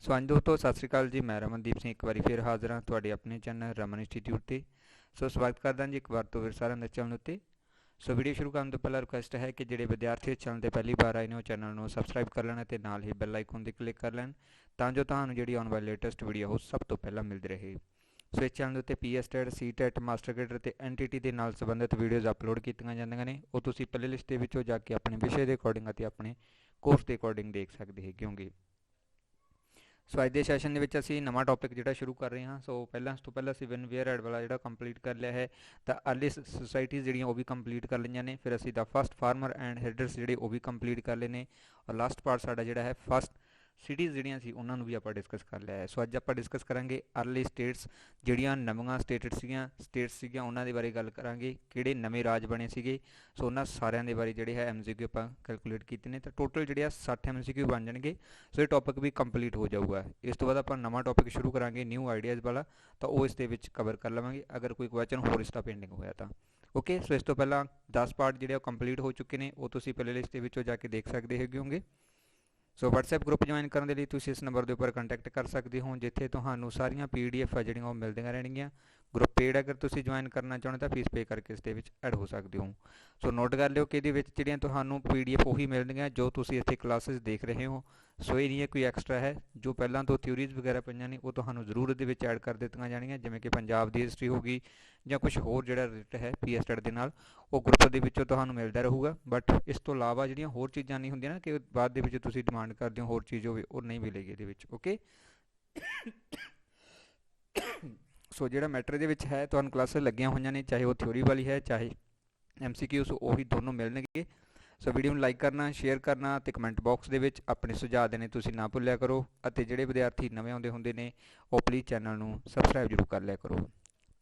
ਸੋ ਹਾਂਜੀ ਦੋਸਤੋ ਸਤਿ ਸ਼੍ਰੀ ਅਕਾਲ ਜੀ। ਮੈਂ ਰਮਨਦੀਪ ਸਿੰਘ ਇੱਕ ਵਾਰੀ ਫਿਰ ਹਾਜ਼ਰ ਹਾਂ ਤੁਹਾਡੇ ਆਪਣੇ ਚੈਨਲ ਰਮਨ ਇੰਸਟੀਟਿਊਟ 'ਤੇ। ਸੋ ਸਵਾਗਤ ਕਰਦਾ ਜੀ ਇੱਕ ਵਾਰ ਤੋਂ ਫਿਰ ਸਾਰਿਆਂ ਦਾ ਚੈਨਲ ਉੱਤੇ। ਸੋ ਵੀਡੀਓ ਸ਼ੁਰੂ ਕਰਨ ਤੋਂ ਪਹਿਲਾਂ ਰਿਕੁਐਸਟ ਹੈ ਕਿ ਜਿਹੜੇ ਵਿਦਿਆਰਥੀ ਇਸ ਚੈਨਲ 'ਤੇ ਪਹਿਲੀ ਵਾਰ ਆਏ ਨੇ ਉਹ ਚੈਨਲ ਨੂੰ ਸਬਸਕ੍ਰਾਈਬ ਕਰ ਲੈਣ ਅਤੇ ਨਾਲ ਹੀ ਬੈਲ ਆਈਕਨ 'ਤੇ ਕਲਿੱਕ ਕਰ ਲੈਣ ਤਾਂ ਜੋ ਤੁਹਾਨੂੰ ਜਿਹੜੀ ਆਉਣ ਵਾਲੀ ਲੇਟੈਸਟ ਵੀਡੀਓ ਉਹ ਸਭ ਤੋਂ ਪਹਿਲਾਂ ਮਿਲਦੀ ਰਹੇ। ਸੋ ਇਸ ਚੈਨਲ ਉੱਤੇ PS ਟੈਟ, ਸੀ ਟੈਟ, ਮਾਸਟਰ ਕੇਡਰ ਅਤੇ NTT ਦੇ ਨਾਲ ਸੰਬੰਧਿਤ ਵੀਡੀਓਜ਼ ਅਪਲੋਡ ਕੀਤੀਆਂ ਜਾਂਦੀਆਂ ਨੇ। ਉਹ ਤੁਸੀਂ ਪਲੇ ਲਿਸਟ ਦੇ ਵਿੱਚੋਂ ਜਾ ਕੇ ਆਪਣੇ ਵਿਸ਼ੇ ਦੇ ਅਕੋਰਡਿੰਗ ਅਤੇ ਆਪਣੇ ਕੋਰਸ ਦੇ ਅਕੋਰਡਿੰਗ ਦੇਖ ਸਕਦੇ ਹੈਗੇ। ਸੋ ਅੱਜ ਦੇ ਸੈਸ਼ਨ ਦੇ ਵਿੱਚ ਅਸੀਂ ਨਵਾਂ ਟੌਪਿਕ ਜਿਹੜਾ ਸ਼ੁਰੂ ਕਰ ਰਹੇ ਹਾਂ। ਸੋ ਇਸ ਤੋਂ ਪਹਿਲਾਂ ਅਸੀਂ ਵਿਨ ਵੇਅਰ ਐਡ ਵਾਲਾ ਜਿਹੜਾ ਕੰਪਲੀਟ ਕਰ ਲਿਆ ਹੈ, ਤਾਂ ਅਰਲੀ ਸੁਸਾਇਟੀਜ਼ ਜਿਹੜੀਆਂ ਉਹ ਵੀ ਕੰਪਲੀਟ ਕਰ ਲਈਆਂ ਨੇ। ਫਿਰ ਅਸੀਂ ਦਾ ਫਸਟ ਫਾਰਮਰ ਐਂਡ ਹੈਡਰਸ ਜਿਹੜੇ ਉਹ ਵੀ ਕੰਪਲੀਟ ਕਰ ਲਏ ਨੇ। ਔਰ ਲਾਸਟ ਪਾਰਟ ਸਾਡਾ ਜਿਹੜਾ ਹੈ ਫਸਟ ਸਿਟੀਜ਼ ਜਿਹੜੀਆਂ ਸੀ ਉਹਨਾਂ ਨੂੰ ਵੀ ਆਪਾਂ ਡਿਸਕਸ ਕਰ ਲਿਆ ਹੈ। ਸੋ ਅੱਜ ਆਪਾਂ ਡਿਸਕਸ ਕਰਾਂਗੇ ਅਰਲੀ ਸਟੇਟਸ, ਜਿਹੜੀਆਂ ਨਵੀਆਂ ਸਟੇਟਸ ਸੀਗੀਆਂ ਉਹਨਾਂ ਦੇ ਬਾਰੇ ਗੱਲ ਕਰਾਂਗੇ, ਕਿਹੜੇ ਨਵੇਂ ਰਾਜ ਬਣੇ ਸੀਗੇ। ਸੋ ਉਹਨਾਂ ਸਾਰਿਆਂ ਦੇ ਬਾਰੇ ਜਿਹੜੇ ਹੈ MCQ ਆਪਾਂ ਕੈਲਕੂਲੇਟ ਕੀਤੇ ਨੇ, ਤਾਂ ਟੋਟਲ ਜਿਹੜੇ ਆ 60 MCQ ਬਣ ਜਾਣਗੇ। ਸੋ ਇਹ ਟੌਪਿਕ ਵੀ ਕੰਪਲੀਟ ਹੋ ਜਾਊਗਾ। ਇਸ ਤੋਂ ਬਾਅਦ ਆਪਾਂ ਨਵਾਂ ਟੌਪਿਕ ਸ਼ੁਰੂ ਕਰਾਂਗੇ ਨਿਊ ਆਈਡੀਆਜ਼ ਵਾਲਾ, ਤਾਂ ਉਹ ਇਸ ਦੇ ਵਿੱਚ ਕਵਰ ਕਰ ਲਵਾਂਗੇ ਅਗਰ ਕੋਈ ਕੁਐਸਚਨ ਹੋਰ ਇਸ ਦਾ ਪੈਂਡਿੰਗ ਹੋਇਆ ਤਾਂ। ਓਕੇ, ਸੋ ਇਸ ਤੋਂ ਪਹਿਲਾਂ 10 ਪਾਰਟ ਜਿਹੜੇ ਉਹ ਕੰਪਲੀਟ ਹੋ ਚੁੱਕੇ ਨੇ, ਉਹ ਤੁਸੀਂ ਪਲੇ ਲਿਸਟ ਦੇ ਵਿੱਚੋਂ ਜਾ ਕੇ ਦੇਖ ਸਕਦੇ ਹੈਗੇ। ਸੋ WhatsApp ਗਰੁੱਪ ਜੁਆਇਨ ਕਰਨ ਦੇ ਲਈ ਤੁਸੀਂ ਇਸ ਨੰਬਰ ਦੇ ਉੱਪਰ ਕੰਟੈਕਟ ਕਰ ਸਕਦੇ ਹੋ, ਜਿੱਥੇ ਤੁਹਾਨੂੰ ਸਾਰੀਆਂ PDF ਆ ਜਿਹੜੀਆਂ ਉਹ ਮਿਲਦੀਆਂ ਰਹਿਣਗੀਆਂ। ਗਰੁੱਪ ਪੇਡ ਅਗਰ ਤੁਸੀਂ ਜੁਆਇਨ ਕਰਨਾ ਚਾਹੁੰਦੇ ਤਾਂ ਫੀਸ ਪੇ ਕਰਕੇ ਇਸ ਦੇ ਵਿੱਚ ਐਡ ਹੋ ਸਕਦੇ ਹੋ। ਸੋ ਨੋਟ ਕਰ ਲਿਓ ਕਿ ਇਹਦੇ ਵਿੱਚ ਜਿਹੜੀਆਂ ਤੁਹਾਨੂੰ PDF ਉਹੀ ਮਿਲਣਗੀਆਂ ਜੋ ਤੁਸੀਂ ਇੱਥੇ ਕਲਾਸਿਸ ਦੇਖ ਰਹੇ ਹੋ। ਸੋ ਇਹ ਨਹੀਂ ਹੈ ਕੋਈ ਐਕਸਟਰਾ ਹੈ, ਜੋ ਪਹਿਲਾਂ ਤੋਂ ਥਿਊਰੀਜ਼ ਵਗੈਰਾ ਪਈਆਂ ਨੇ ਉਹ ਤੁਹਾਨੂੰ ਜ਼ਰੂਰ ਇਹਦੇ ਵਿੱਚ ਐਡ ਕਰ ਦਿੱਤੀਆਂ ਜਾਣਗੀਆਂ, ਜਿਵੇਂ ਕਿ ਪੰਜਾਬ ਦੀ ਹਿਸਟਰੀ ਹੋ ਗਈ ਜਾਂ ਕੁਝ ਹੋਰ ਜਿਹੜਾ ਰਿਲੇਟਡ ਹੈ PS ਟੈਟ ਦੇ ਨਾਲ, ਉਹ ਗਰੁੱਪ ਦੇ ਵਿੱਚੋਂ ਤੁਹਾਨੂੰ ਮਿਲਦਾ ਰਹੂਗਾ। ਬਟ ਇਸ ਤੋਂ ਇਲਾਵਾ ਜਿਹੜੀਆਂ ਹੋਰ ਚੀਜ਼ਾਂ ਨਹੀਂ ਹੁੰਦੀਆਂ ਨਾ ਕਿ ਬਾਅਦ ਦੇ ਵਿੱਚ ਤੁਸੀਂ ਡਿਮਾਂਡ ਕਰਦੇ ਹੋ ਹੋਰ ਚੀਜ਼ ਹੋਵੇ, ਉਹ ਨਹੀਂ ਮਿਲੇਗੀ ਇਹਦੇ ਵਿੱਚ। ਓਕੇ, ਸੋ ਜਿਹੜਾ ਮੈਟਰ ਦੇ ਵਿੱਚ ਹੈ ਤੁਹਾਨੂੰ ਕਲਾਸਿਸ ਲੱਗੀਆਂ ਹੋਈਆਂ ਨੇ, ਚਾਹੇ ਉਹ ਥਿਊਰੀ ਵਾਲੀ ਹੈ ਚਾਹੇ MCQ, ਸੋ ਉਹੀ ਦੋਨੋਂ ਮਿਲਣਗੇ। ਸੋ ਵੀਡੀਓ ਨੂੰ ਲਾਈਕ ਕਰਨਾ, ਸ਼ੇਅਰ ਕਰਨਾ ਅਤੇ ਕਮੈਂਟ ਬਾਕਸ ਦੇ ਵਿੱਚ ਆਪਣੇ ਸੁਝਾਅ ਦੇਣੇ ਤੁਸੀਂ ਨਾ ਭੁੱਲਿਆ ਕਰੋ। ਅਤੇ ਜਿਹੜੇ ਵਿਦਿਆਰਥੀ ਨਵੇਂ ਆਉਂਦੇ ਹੁੰਦੇ ਨੇ ਉਹ ਪਲੀਜ਼ ਚੈਨਲ ਨੂੰ ਸਬਸਕ੍ਰਾਈਬ ਜ਼ਰੂਰ ਕਰ ਲਿਆ ਕਰੋ।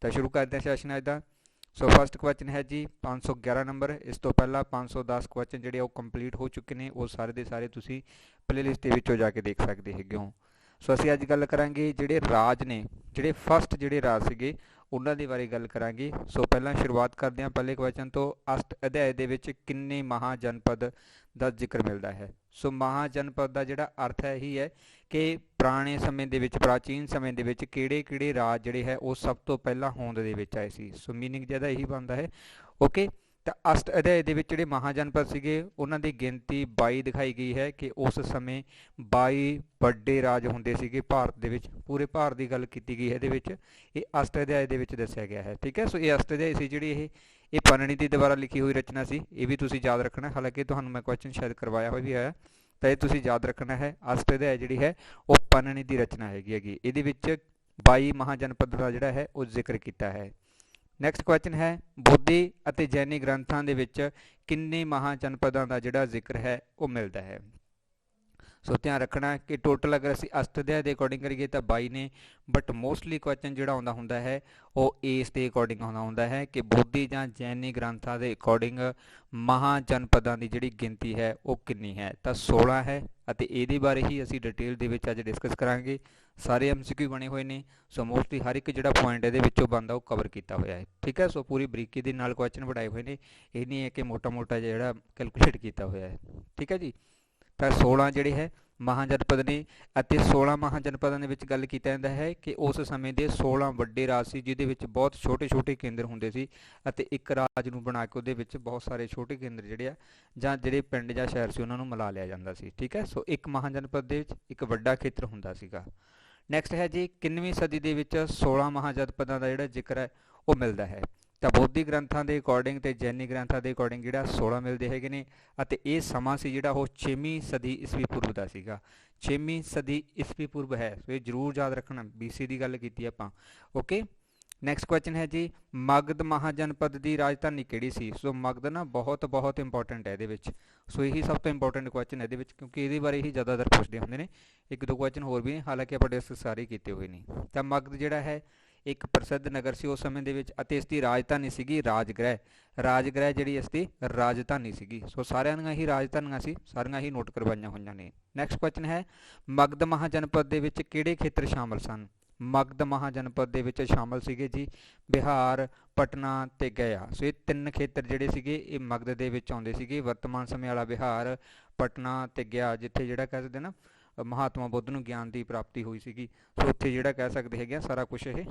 ਤਾਂ ਸ਼ੁਰੂ ਕਰਦੇ ਹਾਂ ਸੈਸ਼ਨ ਅੱਜ ਦਾ। ਸੋ ਫਸਟ ਕੁਐਸਚਨ ਹੈ ਜੀ 511 ਨੰਬਰ। ਇਸ ਤੋਂ ਪਹਿਲਾਂ 510 ਕੁਐਸਚਨ ਜਿਹੜੇ ਉਹ ਕੰਪਲੀਟ ਹੋ ਚੁੱਕੇ ਨੇ, ਉਹ ਸਾਰੇ ਦੇ ਸਾਰੇ ਤੁਸੀਂ ਪਲੇ ਲਿਸਟ ਦੇ ਵਿੱਚੋਂ ਜਾ ਕੇ ਦੇਖ ਸਕਦੇ ਹੈਗੇ ਹੋ। ਸੋ ਅਸੀਂ ਅੱਜ ਗੱਲ ਕਰਾਂਗੇ ਜਿਹੜੇ ਰਾਜ ਨੇ, ਜਿਹੜੇ ਫਸਟ ਜਿਹੜੇ ਰਾਜ ਸੀਗੇ ਉਹਨਾਂ ਦੇ ਬਾਰੇ ਗੱਲ ਕਰਾਂਗੇ। ਸੋ ਪਹਿਲਾਂ ਸ਼ੁਰੂਆਤ ਕਰਦੇ ਹਾਂ ਪਹਿਲੇ ਕੁਐਸਚਨ ਤੋਂ। ਅਸ਼ਟ ਅਧਿਆਇ ਦੇ ਵਿੱਚ ਕਿੰਨੇ ਮਹਾਜਨਪਦ ਦਾ ਜ਼ਿਕਰ ਮਿਲਦਾ ਹੈ? ਸੋ ਮਹਾਜਨਪਦ ਦਾ ਜਿਹੜਾ ਅਰਥ ਹੈ ਇਹੀ ਹੈ ਕਿ ਪੁਰਾਣੇ ਸਮੇਂ ਦੇ ਵਿੱਚ, ਪ੍ਰਾਚੀਨ ਸਮੇਂ ਦੇ ਵਿੱਚ ਕਿਹੜੇ ਰਾਜ ਜਿਹੜੇ ਹੈ ਉਹ ਸਭ ਤੋਂ ਪਹਿਲਾਂ ਹੋਂਦ ਦੇ ਵਿੱਚ ਆਏ ਸੀ। ਸੋ ਮੀਨਿੰਗ ਜਿਹਦਾ ਇਹੀ ਬਣਦਾ ਹੈ। ਓਕੇ, ਤਾਂ ਅਸ਼ਟ ਅਧਿਆਇ ਦੇ ਵਿੱਚ ਜਿਹੜੇ ਮਹਾਜਨਪਦ ਸੀਗੇ ਉਹਨਾਂ ਦੀ ਗਿਣਤੀ 22 ਦਿਖਾਈ ਗਈ ਹੈ ਕਿ ਉਸ ਸਮੇਂ 22 ਵੱਡੇ ਰਾਜ ਹੁੰਦੇ ਸੀਗੇ ਭਾਰਤ ਦੇ ਵਿੱਚ। ਪੂਰੇ ਭਾਰਤ ਦੀ ਗੱਲ ਕੀਤੀ ਗਈ ਹੈ ਇਹਦੇ ਵਿੱਚ, ਇਹ ਅਸ਼ਟ ਅਧਿਆਇ ਦੇ ਵਿੱਚ ਦੱਸਿਆ ਗਿਆ ਹੈ। ਠੀਕ ਹੈ, ਸੋ ਇਹ ਅਸ਼ਟ ਅਧਿਆਇ ਸੀ ਜਿਹੜੀ ਇਹ ਪਾਣਿਨੀ ਦੀ ਦੁਆਰਾ ਲਿਖੀ ਹੋਈ ਰਚਨਾ ਸੀ। ਇਹ ਵੀ ਤੁਸੀਂ ਯਾਦ ਰੱਖਣਾ, ਹਾਲਾਂਕਿ ਤੁਹਾਨੂੰ ਮੈਂ ਕੁਐਸਚਨ ਸ਼ਾਇਦ ਕਰਵਾਇਆ ਹੋਇਆ ਵੀ ਹੈ, ਤਾਂ ਇਹ ਤੁਸੀਂ ਯਾਦ ਰੱਖਣਾ ਹੈ। ਅਸ਼ਟ ਅਧਿਆਇ ਜਿਹੜੀ ਹੈ ਉਹ ਪਾਣਿਨੀ ਦੀ ਰਚਨਾ ਹੈਗੀ। ਇਹਦੇ ਵਿੱਚ 22 ਮਹਾਜਨਪਦ ਦਾ ਜਿਹੜਾ ਹੈ ਉਹ ਜ਼ਿਕਰ ਕੀਤਾ ਹੈ। ਨੈਕਸਟ ਕੁਐਸਚਨ ਹੈ ਬੋਧੀ ਅਤੇ ਜੈਨੀ ਗ੍ਰੰਥਾਂ ਦੇ ਵਿੱਚ ਕਿੰਨੇ ਮਹਾਜਨਪਦਾਂ ਦਾ ਜਿਹੜਾ ਜ਼ਿਕਰ ਹੈ ਉਹ ਮਿਲਦਾ ਹੈ? ਸੋ ਧਿਆਨ ਰੱਖਣਾ ਕਿ ਟੋਟਲ ਅਗਰ ਅਸੀਂ ਅਸ਼ਟ ਅਧਿਆਇ ਦੇ ਅਕੋਰਡਿੰਗ ਕਰੀਏ ਤਾਂ 22 ਨੇ, ਬਟ ਮੋਸਟਲੀ ਕੁਐਸਚਨ ਜਿਹੜਾ ਆਉਂਦਾ ਹੁੰਦਾ ਹੈ ਉਹ ਇਸ ਦੇ ਅਕੋਰਡਿੰਗ ਆਉਂਦਾ ਹੁੰਦਾ ਹੈ ਕਿ ਬੋਧੀ ਜਾਂ ਜੈਨੀ ਗ੍ਰੰਥਾਂ ਦੇ ਅਕੋਰਡਿੰਗ ਮਹਾਜਨਪਦਾਂ ਦੀ ਜਿਹੜੀ ਗਿਣਤੀ ਹੈ ਉਹ ਕਿੰਨੀ ਹੈ? ਤਾਂ 16 ਹੈ, ਅਤੇ ਇਹਦੇ ਬਾਰੇ ਹੀ ਅਸੀਂ ਡਿਟੇਲ ਦੇ ਵਿੱਚ ਅੱਜ ਡਿਸਕਸ ਕਰਾਂਗੇ। ਸਾਰੇ MCQ ਬਣੇ ਹੋਏ ਨੇ, ਸੋ ਮੋਸਟਲੀ ਹਰ ਇੱਕ ਜਿਹੜਾ ਪੁਆਇੰਟ ਇਹਦੇ ਵਿੱਚੋਂ ਬਣਦਾ ਉਹ ਕਵਰ ਕੀਤਾ ਹੋਇਆ ਹੈ। ਠੀਕ ਹੈ, ਸੋ ਪੂਰੀ ਬਰੀਕੀ ਦੇ ਨਾਲ ਕੁਐਸਚਨ ਬਣਾਏ ਹੋਏ ਨੇ, ਇਹ ਨਹੀਂ ਹੈ ਕਿ ਮੋਟਾ ਜਿਹੜਾ ਕੈਲਕੂਲੇਟ ਕੀਤਾ ਹੋਇਆ ਹੈ। ਠੀਕ ਹੈ ਜੀ, ਤਾਂ 16 ਜਿਹੜੇ ਹੈ ਮਹਾਜਨਪਦ ਨੇ, ਅਤੇ 16 ਮਹਾਜਨਪਦਾਂ ਦੇ ਵਿੱਚ ਗੱਲ ਕੀਤਾ ਜਾਂਦਾ ਹੈ ਕਿ ਉਸ ਸਮੇਂ ਦੇ 16 ਵੱਡੇ ਰਾਜ ਸੀ ਜਿਹਦੇ ਵਿੱਚ ਬਹੁਤ ਛੋਟੇ ਕੇਂਦਰ ਹੁੰਦੇ ਸੀ, ਅਤੇ ਇੱਕ ਰਾਜ ਨੂੰ ਬਣਾ ਕੇ ਉਹਦੇ ਵਿੱਚ ਬਹੁਤ ਸਾਰੇ ਛੋਟੇ ਕੇਂਦਰ ਜਿਹੜੇ ਆ ਜਾਂ ਜਿਹੜੇ ਪਿੰਡ ਜਾਂ ਸ਼ਹਿਰ ਸੀ ਉਹਨਾਂ ਨੂੰ ਮਿਲਾ ਲਿਆ ਜਾਂਦਾ ਸੀ। ਠੀਕ ਹੈ, ਸੋ ਇੱਕ ਮਹਾਜਨਪਦ ਦੇ ਵਿੱਚ ਇੱਕ ਵੱਡਾ ਖੇਤਰ ਹੁੰਦਾ ਸੀਗਾ। ਨੈਕਸਟ ਹੈ ਜੀ 11ਵੀਂ ਸਦੀ ਦੇ ਵਿੱਚ 16 ਮਹਾਜਨਪਦਾਂ ਦਾ ਜਿਹੜਾ ਜ਼ਿਕਰ ਹੈ ਉਹ ਮਿਲਦਾ ਹੈ। ਤਾਂ ਬੋਧੀ ਗ੍ਰੰਥਾਂ ਦੇ ਅਕੋਰਡਿੰਗ ਅਤੇ ਜੈਨੀ ਗ੍ਰੰਥਾਂ ਦੇ ਅਕੋਰਡਿੰਗ ਜਿਹੜਾ 16 ਮਿਲਦੇ ਹੈਗੇ ਨੇ, ਅਤੇ ਇਹ ਸਮਾਂ ਸੀ ਜਿਹੜਾ ਉਹ 6ਵੀਂ ਸਦੀ ਈਸਵੀ ਪੂਰਵ ਦਾ ਸੀਗਾ। 6ਵੀਂ ਸਦੀ ਈਸਵੀ ਪੂਰਵ ਹੈ, ਸੋ ਇਹ ਜ਼ਰੂਰ ਯਾਦ ਰੱਖਣਾ, BC ਦੀ ਗੱਲ ਕੀਤੀ ਆਪਾਂ। ਓਕੇ, ਨੈਕਸਟ ਕੁਐਸਚਨ ਹੈ ਜੀ ਮਗਧ ਮਹਾਜਨਪਦ ਦੀ ਰਾਜਧਾਨੀ ਕਿਹੜੀ ਸੀ? ਸੋ ਮਗਧ ਨਾ ਬਹੁਤ ਇੰਪੋਰਟੈਂਟ ਹੈ ਇਹਦੇ ਵਿੱਚ। ਸੋ ਇਹੀ ਸਭ ਤੋਂ ਇੰਪੋਰਟੈਂਟ ਕੁਐਸਚਨ ਇਹਦੇ ਵਿੱਚ, ਕਿਉਂਕਿ ਇਹਦੇ ਬਾਰੇ ਹੀ ਜ਼ਿਆਦਾਤਰ ਪੁੱਛਦੇ ਹੁੰਦੇ ਨੇ। ਇੱਕ ਦੋ ਕੁਐਸਚਨ ਹੋਰ ਵੀ ਨੇ, ਹਾਲਾਂਕਿ ਆਪਾਂ ਡਿਸਕਸ ਸਾਰੇ ਕੀਤੇ ਹੋਏ ਨੇ। ਤਾਂ ਮਗਧ ਜਿਹੜਾ ਹੈ ਇੱਕ ਪ੍ਰਸਿੱਧ ਨਗਰ ਸੀ ਉਸ ਸਮੇਂ ਦੇ ਵਿੱਚ, ਅਤੇ ਇਸ ਦੀ ਰਾਜਧਾਨੀ ਸੀਗੀ ਰਾਜਗ੍ਰਹਿ ਜਿਹੜੀ ਇਸ ਦੀ ਰਾਜਧਾਨੀ ਸੀਗੀ। ਸੋ ਸਾਰਿਆਂ ਦੀਆਂ ਹੀ ਰਾਜਧਾਨੀਆਂ ਸੀ, ਸਾਰੀਆਂ ਹੀ ਨੋਟ ਕਰਵਾਈਆਂ ਹੋਈਆਂ ਨੇ। ਨੈਕਸਟ ਕੁਐਸਚਨ ਹੈ ਮਗਧ ਮਹਾਜਨਪਦ ਦੇ ਵਿੱਚ ਕਿਹੜੇ ਖੇਤਰ ਸ਼ਾਮਲ ਸਨ? ਮਗਧ ਮਹਾਜਨਪਦ ਦੇ ਵਿੱਚ ਸ਼ਾਮਲ ਸੀਗੇ ਜੀ ਬਿਹਾਰ, ਪਟਨਾ ਅਤੇ ਗਇਆ। ਸੋ ਇਹ ਤਿੰਨ ਖੇਤਰ ਜਿਹੜੇ ਸੀਗੇ ਇਹ ਮਗਧ ਦੇ ਵਿੱਚ ਆਉਂਦੇ ਸੀਗੇ। ਵਰਤਮਾਨ ਸਮੇਂ ਵਾਲਾ ਬਿਹਾਰ, ਪਟਨਾ ਅਤੇ ਗਇਆ, ਜਿੱਥੇ ਜਿਹੜਾ ਕਹਿ ਸਕਦੇ ਨਾ ਮਹਾਤਮਾ ਬੁੱਧ ਨੂੰ ਗਿਆਨ ਦੀ ਪ੍ਰਾਪਤੀ ਹੋਈ ਸੀਗੀ। ਸੋ ਉੱਥੇ ਜਿਹੜਾ ਕਹਿ ਸਕਦੇ ਹੈਗੇ ਆ ਸਾਰਾ ਕੁਝ ਇਹ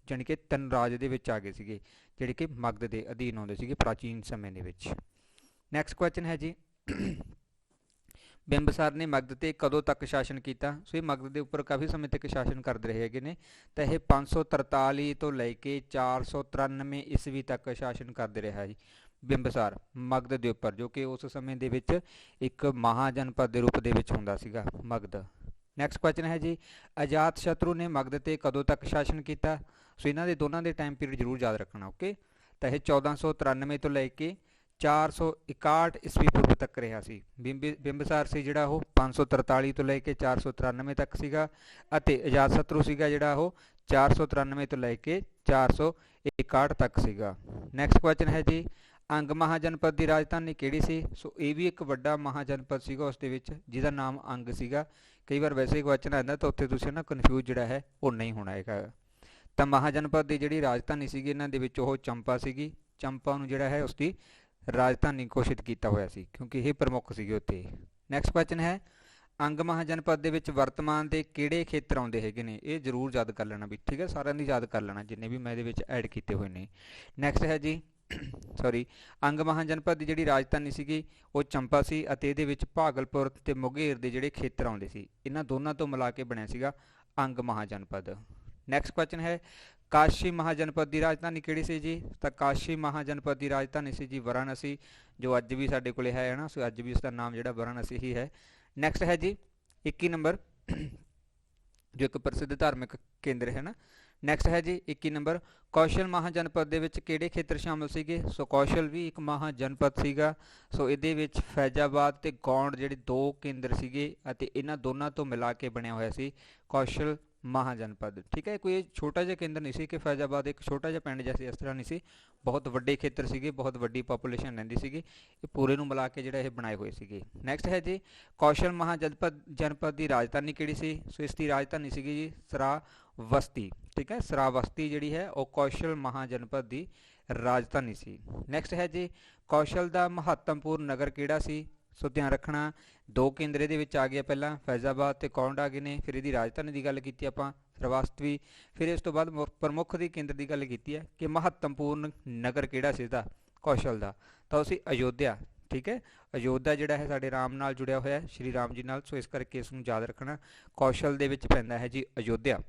ਜਾਣੀ ਕਿ ਤਿੰਨ ਰਾਜ ਦੇ ਵਿੱਚ ਆ ਗਏ ਸੀਗੇ, ਜਿਹੜੇ ਕਿ ਮਗਧ ਦੇ ਅਧੀਨ ਆਉਂਦੇ ਸੀਗੇ ਪ੍ਰਾਚੀਨ ਸਮੇਂ ਦੇ ਵਿੱਚ। ਨੈਕਸਟ ਕੁਐਸਚਨ ਹੈ ਜੀ, ਬਿੰਬਸਾਰ ਨੇ ਮਗਧ ਤੇ ਕਦੋਂ ਤੱਕ ਸ਼ਾਸਨ ਕੀਤਾ? ਸੋ ਇਹ ਮਗਧ ਦੇ ਉੱਪਰ ਕਾਫੀ ਸਮੇਂ ਤੱਕ ਸ਼ਾਸਨ ਕਰਦੇ ਰਹੇ ਹੈਗੇ ਨੇ, ਤਾਂ ਇਹ 543 ਤੋਂ ਲੈ ਕੇ 493 ਈਸਵੀ ਤੱਕ ਸ਼ਾਸਨ ਕਰਦੇ ਰਿਹਾ ਜੀ ਬਿੰਬਸਾਰ ਮਗਧ ਦੇ ਉੱਪਰ, ਜੋ ਕਿ ਉਸ ਸਮੇਂ ਦੇ ਵਿੱਚ ਇੱਕ ਮਹਾਜਨਪਦ ਦੇ ਰੂਪ ਦੇ ਵਿੱਚ ਹੁੰਦਾ ਸੀਗਾ ਮਗਧ। ਨੈਕਸਟ ਕੁਐਸਚਨ ਹੈ ਜੀ, ਅਜਾਤ ਸ਼ਤਰੂ ਨੇ ਮਗਧ ਤੇ ਕਦੋਂ ਤੱਕ ਸ਼ਾਸਨ ਕੀਤਾ? ਸੋ ਇਹਨਾਂ ਦੇ ਦੋਨਾਂ ਦੇ ਟਾਈਮ ਪੀਰੀਅਡ ਜ਼ਰੂਰ ਯਾਦ ਰੱਖਣਾ, ਓਕੇ। ਤਾਂ ਇਹ 1493 ਤੋਂ ਲੈ ਕੇ 461 ਈਸਵੀ ਪੂਰਵ ਤੱਕ ਰਿਹਾ ਸੀ। ਬਿੰਬਸਾਰ ਸੀ ਜਿਹੜਾ ਉਹ 543 ਤੋਂ ਲੈ ਕੇ 493 ਤੱਕ ਸੀਗਾ, ਅਤੇ ਅਜਾਤਸ਼ਤਰੂ ਸੀਗਾ ਜਿਹੜਾ ਉਹ 493 ਤੋਂ ਲੈ ਕੇ 461 ਤੱਕ ਸੀਗਾ। ਨੈਕਸਟ ਕੁਐਸਚਨ ਹੈ ਜੀ, ਅੰਗ ਮਹਾਜਨਪਦ ਦੀ ਰਾਜਧਾਨੀ ਕਿਹੜੀ ਸੀ? ਸੋ ਇਹ ਵੀ ਇੱਕ ਵੱਡਾ ਮਹਾਜਨਪਦ ਸੀਗਾ ਉਸ ਦੇ ਵਿੱਚ, ਜਿਹਦਾ ਨਾਮ ਅੰਗ ਸੀਗਾ। ਕਈ ਵਾਰ ਵੈਸੇ ਕੁਐਸਚਨ ਆਉਂਦਾ ਤਾਂ ਉੱਥੇ ਤੁਸੀਂ ਨਾ ਕਨਫਿਊਜ਼ ਜਿਹੜਾ ਹੈ ਉਹ ਨਹੀਂ ਹੋਣਾ ਹੈਗਾ। ਤਾਂ ਮਹਾਜਨਪਦ ਦੀ ਜਿਹੜੀ ਰਾਜਧਾਨੀ ਸੀਗੀ ਇਹਨਾਂ ਦੇ ਵਿੱਚ ਉਹ ਚੰਪਾ ਸੀਗੀ। ਚੰਪਾ ਨੂੰ ਜਿਹੜਾ ਹੈ ਉਸਦੀ ਰਾਜਧਾਨੀ ਘੋਸ਼ਿਤ ਕੀਤਾ ਹੋਇਆ ਸੀ, ਕਿਉਂਕਿ ਇਹ ਪ੍ਰਮੁੱਖ ਸੀਗੇ ਉੱਥੇ। ਨੈਕਸਟ ਕੁਐਸਚਨ ਹੈ, ਅੰਗ ਮਹਾਜਨਪਦ ਦੇ ਵਿੱਚ ਵਰਤਮਾਨ ਦੇ ਕਿਹੜੇ ਖੇਤਰ ਆਉਂਦੇ ਹੈਗੇ ਨੇ? ਇਹ ਜ਼ਰੂਰ ਯਾਦ ਕਰ ਲੈਣਾ ਵੀ, ਠੀਕ ਹੈ, ਸਾਰਿਆਂ ਦੀ ਯਾਦ ਕਰ ਲੈਣਾ ਜਿੰਨੇ ਵੀ ਮੈਂ ਇਹਦੇ ਵਿੱਚ ਐਡ ਕੀਤੇ ਹੋਏ ਨੇ। ਨੈਕਸਟ ਹੈ ਜੀ ਅੰਗ ਮਹਾਜਨਪਦ ਦੀ ਜਿਹੜੀ ਰਾਜਧਾਨੀ ਸੀਗੀ ਉਹ ਚੰਪਾ ਸੀ, ਅਤੇ ਇਹਦੇ ਵਿੱਚ ਭਾਗਲਪੁਰ ਤੇ ਮੁੰਗੇਰ ਦੇ ਜਿਹੜੇ ਖੇਤਰ ਆਉਂਦੇ ਸੀ, ਇਹਨਾਂ ਦੋਨਾਂ ਤੋਂ ਮਿਲਾ ਕੇ ਬਣਿਆ ਸੀਗਾ ਅੰਗ ਮਹਾਜਨਪਦ। ਨੈਕਸਟ ਕੁਐਸਚਨ ਹੈ, ਕਾਸ਼ੀ ਮਹਾਜਨਪਦ ਦੀ ਰਾਜਧਾਨੀ ਕਿਹੜੀ ਸੀ ਜੀ? ਤਾਂ ਕਾਸ਼ੀ ਮਹਾਜਨਪਦ ਦੀ ਰਾਜਧਾਨੀ ਸੀ ਜੀ ਵਾਰਾਣਸੀ, ਜੋ ਅੱਜ ਵੀ ਸਾਡੇ ਕੋਲੇ ਹੈ ਨਾ, ਸੋ ਅੱਜ ਵੀ ਉਸਦਾ ਨਾਮ ਜਿਹੜਾ ਵਾਰਾਣਸੀ ਹੀ ਹੈ। ਨੈਕਸਟ ਹੈ ਜੀ 21 ਨੰਬਰ, ਜੋ ਇੱਕ ਪ੍ਰਸਿੱਧ ਧਾਰਮਿਕ ਕੇਂਦਰ ਹੈ ਨਾ। ਨੈਕਸਟ ਹੈ ਜੀ 21 ਨੰਬਰ, ਕੌਸ਼ਲ ਮਹਾਜਨਪਦ ਦੇ ਵਿੱਚ ਕਿਹੜੇ ਖੇਤਰ ਸ਼ਾਮਲ ਸੀਗੇ? ਸੋ ਕੌਸ਼ਲ ਵੀ ਇੱਕ ਮਹਾਜਨਪਦ ਸੀਗਾ। ਸੋ ਇਹਦੇ ਵਿੱਚ ਫੈਜ਼ਾਬਾਦ ਤੇ ਗੌਂਡ ਜਿਹੜੇ ਦੋ ਕੇਂਦਰ ਸੀਗੇ, ਅਤੇ ਇਹਨਾਂ ਦੋਨਾਂ ਤੋਂ ਮਿਲਾ ਕੇ ਬਣਿਆ ਹੋਇਆ ਸੀ ਕੌਸ਼ਲ ਮਹਾਜਨਪਦ, ਠੀਕ ਹੈ। ਕੋਈ ਛੋਟਾ ਜਿਹਾ ਕੇਂਦਰ ਨਹੀਂ ਸੀ ਕਿ ਫੈਜ਼ਾਬਾਦ ਇੱਕ ਛੋਟਾ ਜਿਹਾ ਪਿੰਡ ਜੈਸੇ, ਇਸ ਤਰ੍ਹਾਂ ਨਹੀਂ ਸੀ। ਬਹੁਤ ਵੱਡੇ ਖੇਤਰ ਸੀਗੇ, ਬਹੁਤ ਵੱਡੀ ਪਾਪੂਲੇਸ਼ਨ ਰਹਿੰਦੀ ਸੀਗੀ, ਇਹ ਪੂਰੇ ਨੂੰ ਮਿਲਾ ਕੇ ਜਿਹੜਾ ਇਹ ਬਣਾਏ ਹੋਏ ਸੀਗੇ। ਨੈਕਸਟ ਹੈ ਜੀ, ਕੌਸ਼ਲ ਮਹਾਜਨਪਦ ਦੀ ਰਾਜਧਾਨੀ ਕਿਹੜੀ ਸੀ? ਸੋ ਇਸ ਦੀ ਰਾਜਧਾਨੀ ਸੀਗੀ ਜੀ ਸਰਾਵਸਤੀ, ਠੀਕ ਹੈ। ਸਰਾਵਸਤੀ ਜਿਹੜੀ ਹੈ ਉਹ ਕੌਸ਼ਲ ਮਹਾਜਨਪਦ ਦੀ ਰਾਜਧਾਨੀ ਸੀ। ਨੈਕਸਟ ਹੈ ਜੀ, ਕੌਸ਼ਲ ਦਾ ਮਹੱਤਵਪੂਰਨ ਨਗਰ ਕਿਹੜਾ ਸੀ? ਸੋ ਧਿਆਨ ਰੱਖਣਾ, ਦੋ ਕੇਂਦਰ ਇਹਦੇ ਵਿੱਚ ਆ ਗਏ, ਪਹਿਲਾਂ ਫੈਜ਼ਾਬਾਦ ਤੇ ਕੌਂਡ ਆ ਗਏ ਨੇ, ਫਿਰ ਇਹਦੀ ਰਾਜਧਾਨੀ ਦੀ ਗੱਲ ਕੀਤੀ ਆਪਾਂ ਸਰਾਵਸਤੀ, ਫਿਰ ਇਸ ਤੋਂ ਬਾਅਦ ਪ੍ਰਮੁੱਖ ਦੀ ਕੇਂਦਰ ਦੀ ਗੱਲ ਕੀਤੀ ਹੈ ਕਿ ਮਹੱਤਵਪੂਰਨ ਨਗਰ ਕਿਹੜਾ ਸੀ ਇਹਦਾ ਕੌਸ਼ਲ ਦਾ, ਤਾਂ ਉਹ ਸੀ ਅਯੋਧਿਆ, ਠੀਕ ਹੈ। ਅਯੋਧਿਆ ਜਿਹੜਾ ਹੈ ਸਾਡੇ ਰਾਮ ਨਾਲ ਜੁੜਿਆ ਹੋਇਆ, ਸ਼੍ਰੀ ਰਾਮ ਜੀ ਨਾਲ, ਸੋ ਇਸ ਕਰਕੇ ਇਸ ਨੂੰ ਯਾਦ ਰੱਖਣਾ, ਕੌਸ਼ਲ ਦੇ ਵਿੱਚ ਪੈਂਦਾ ਹੈ ਜੀ ਅਯੋਧਿਆ।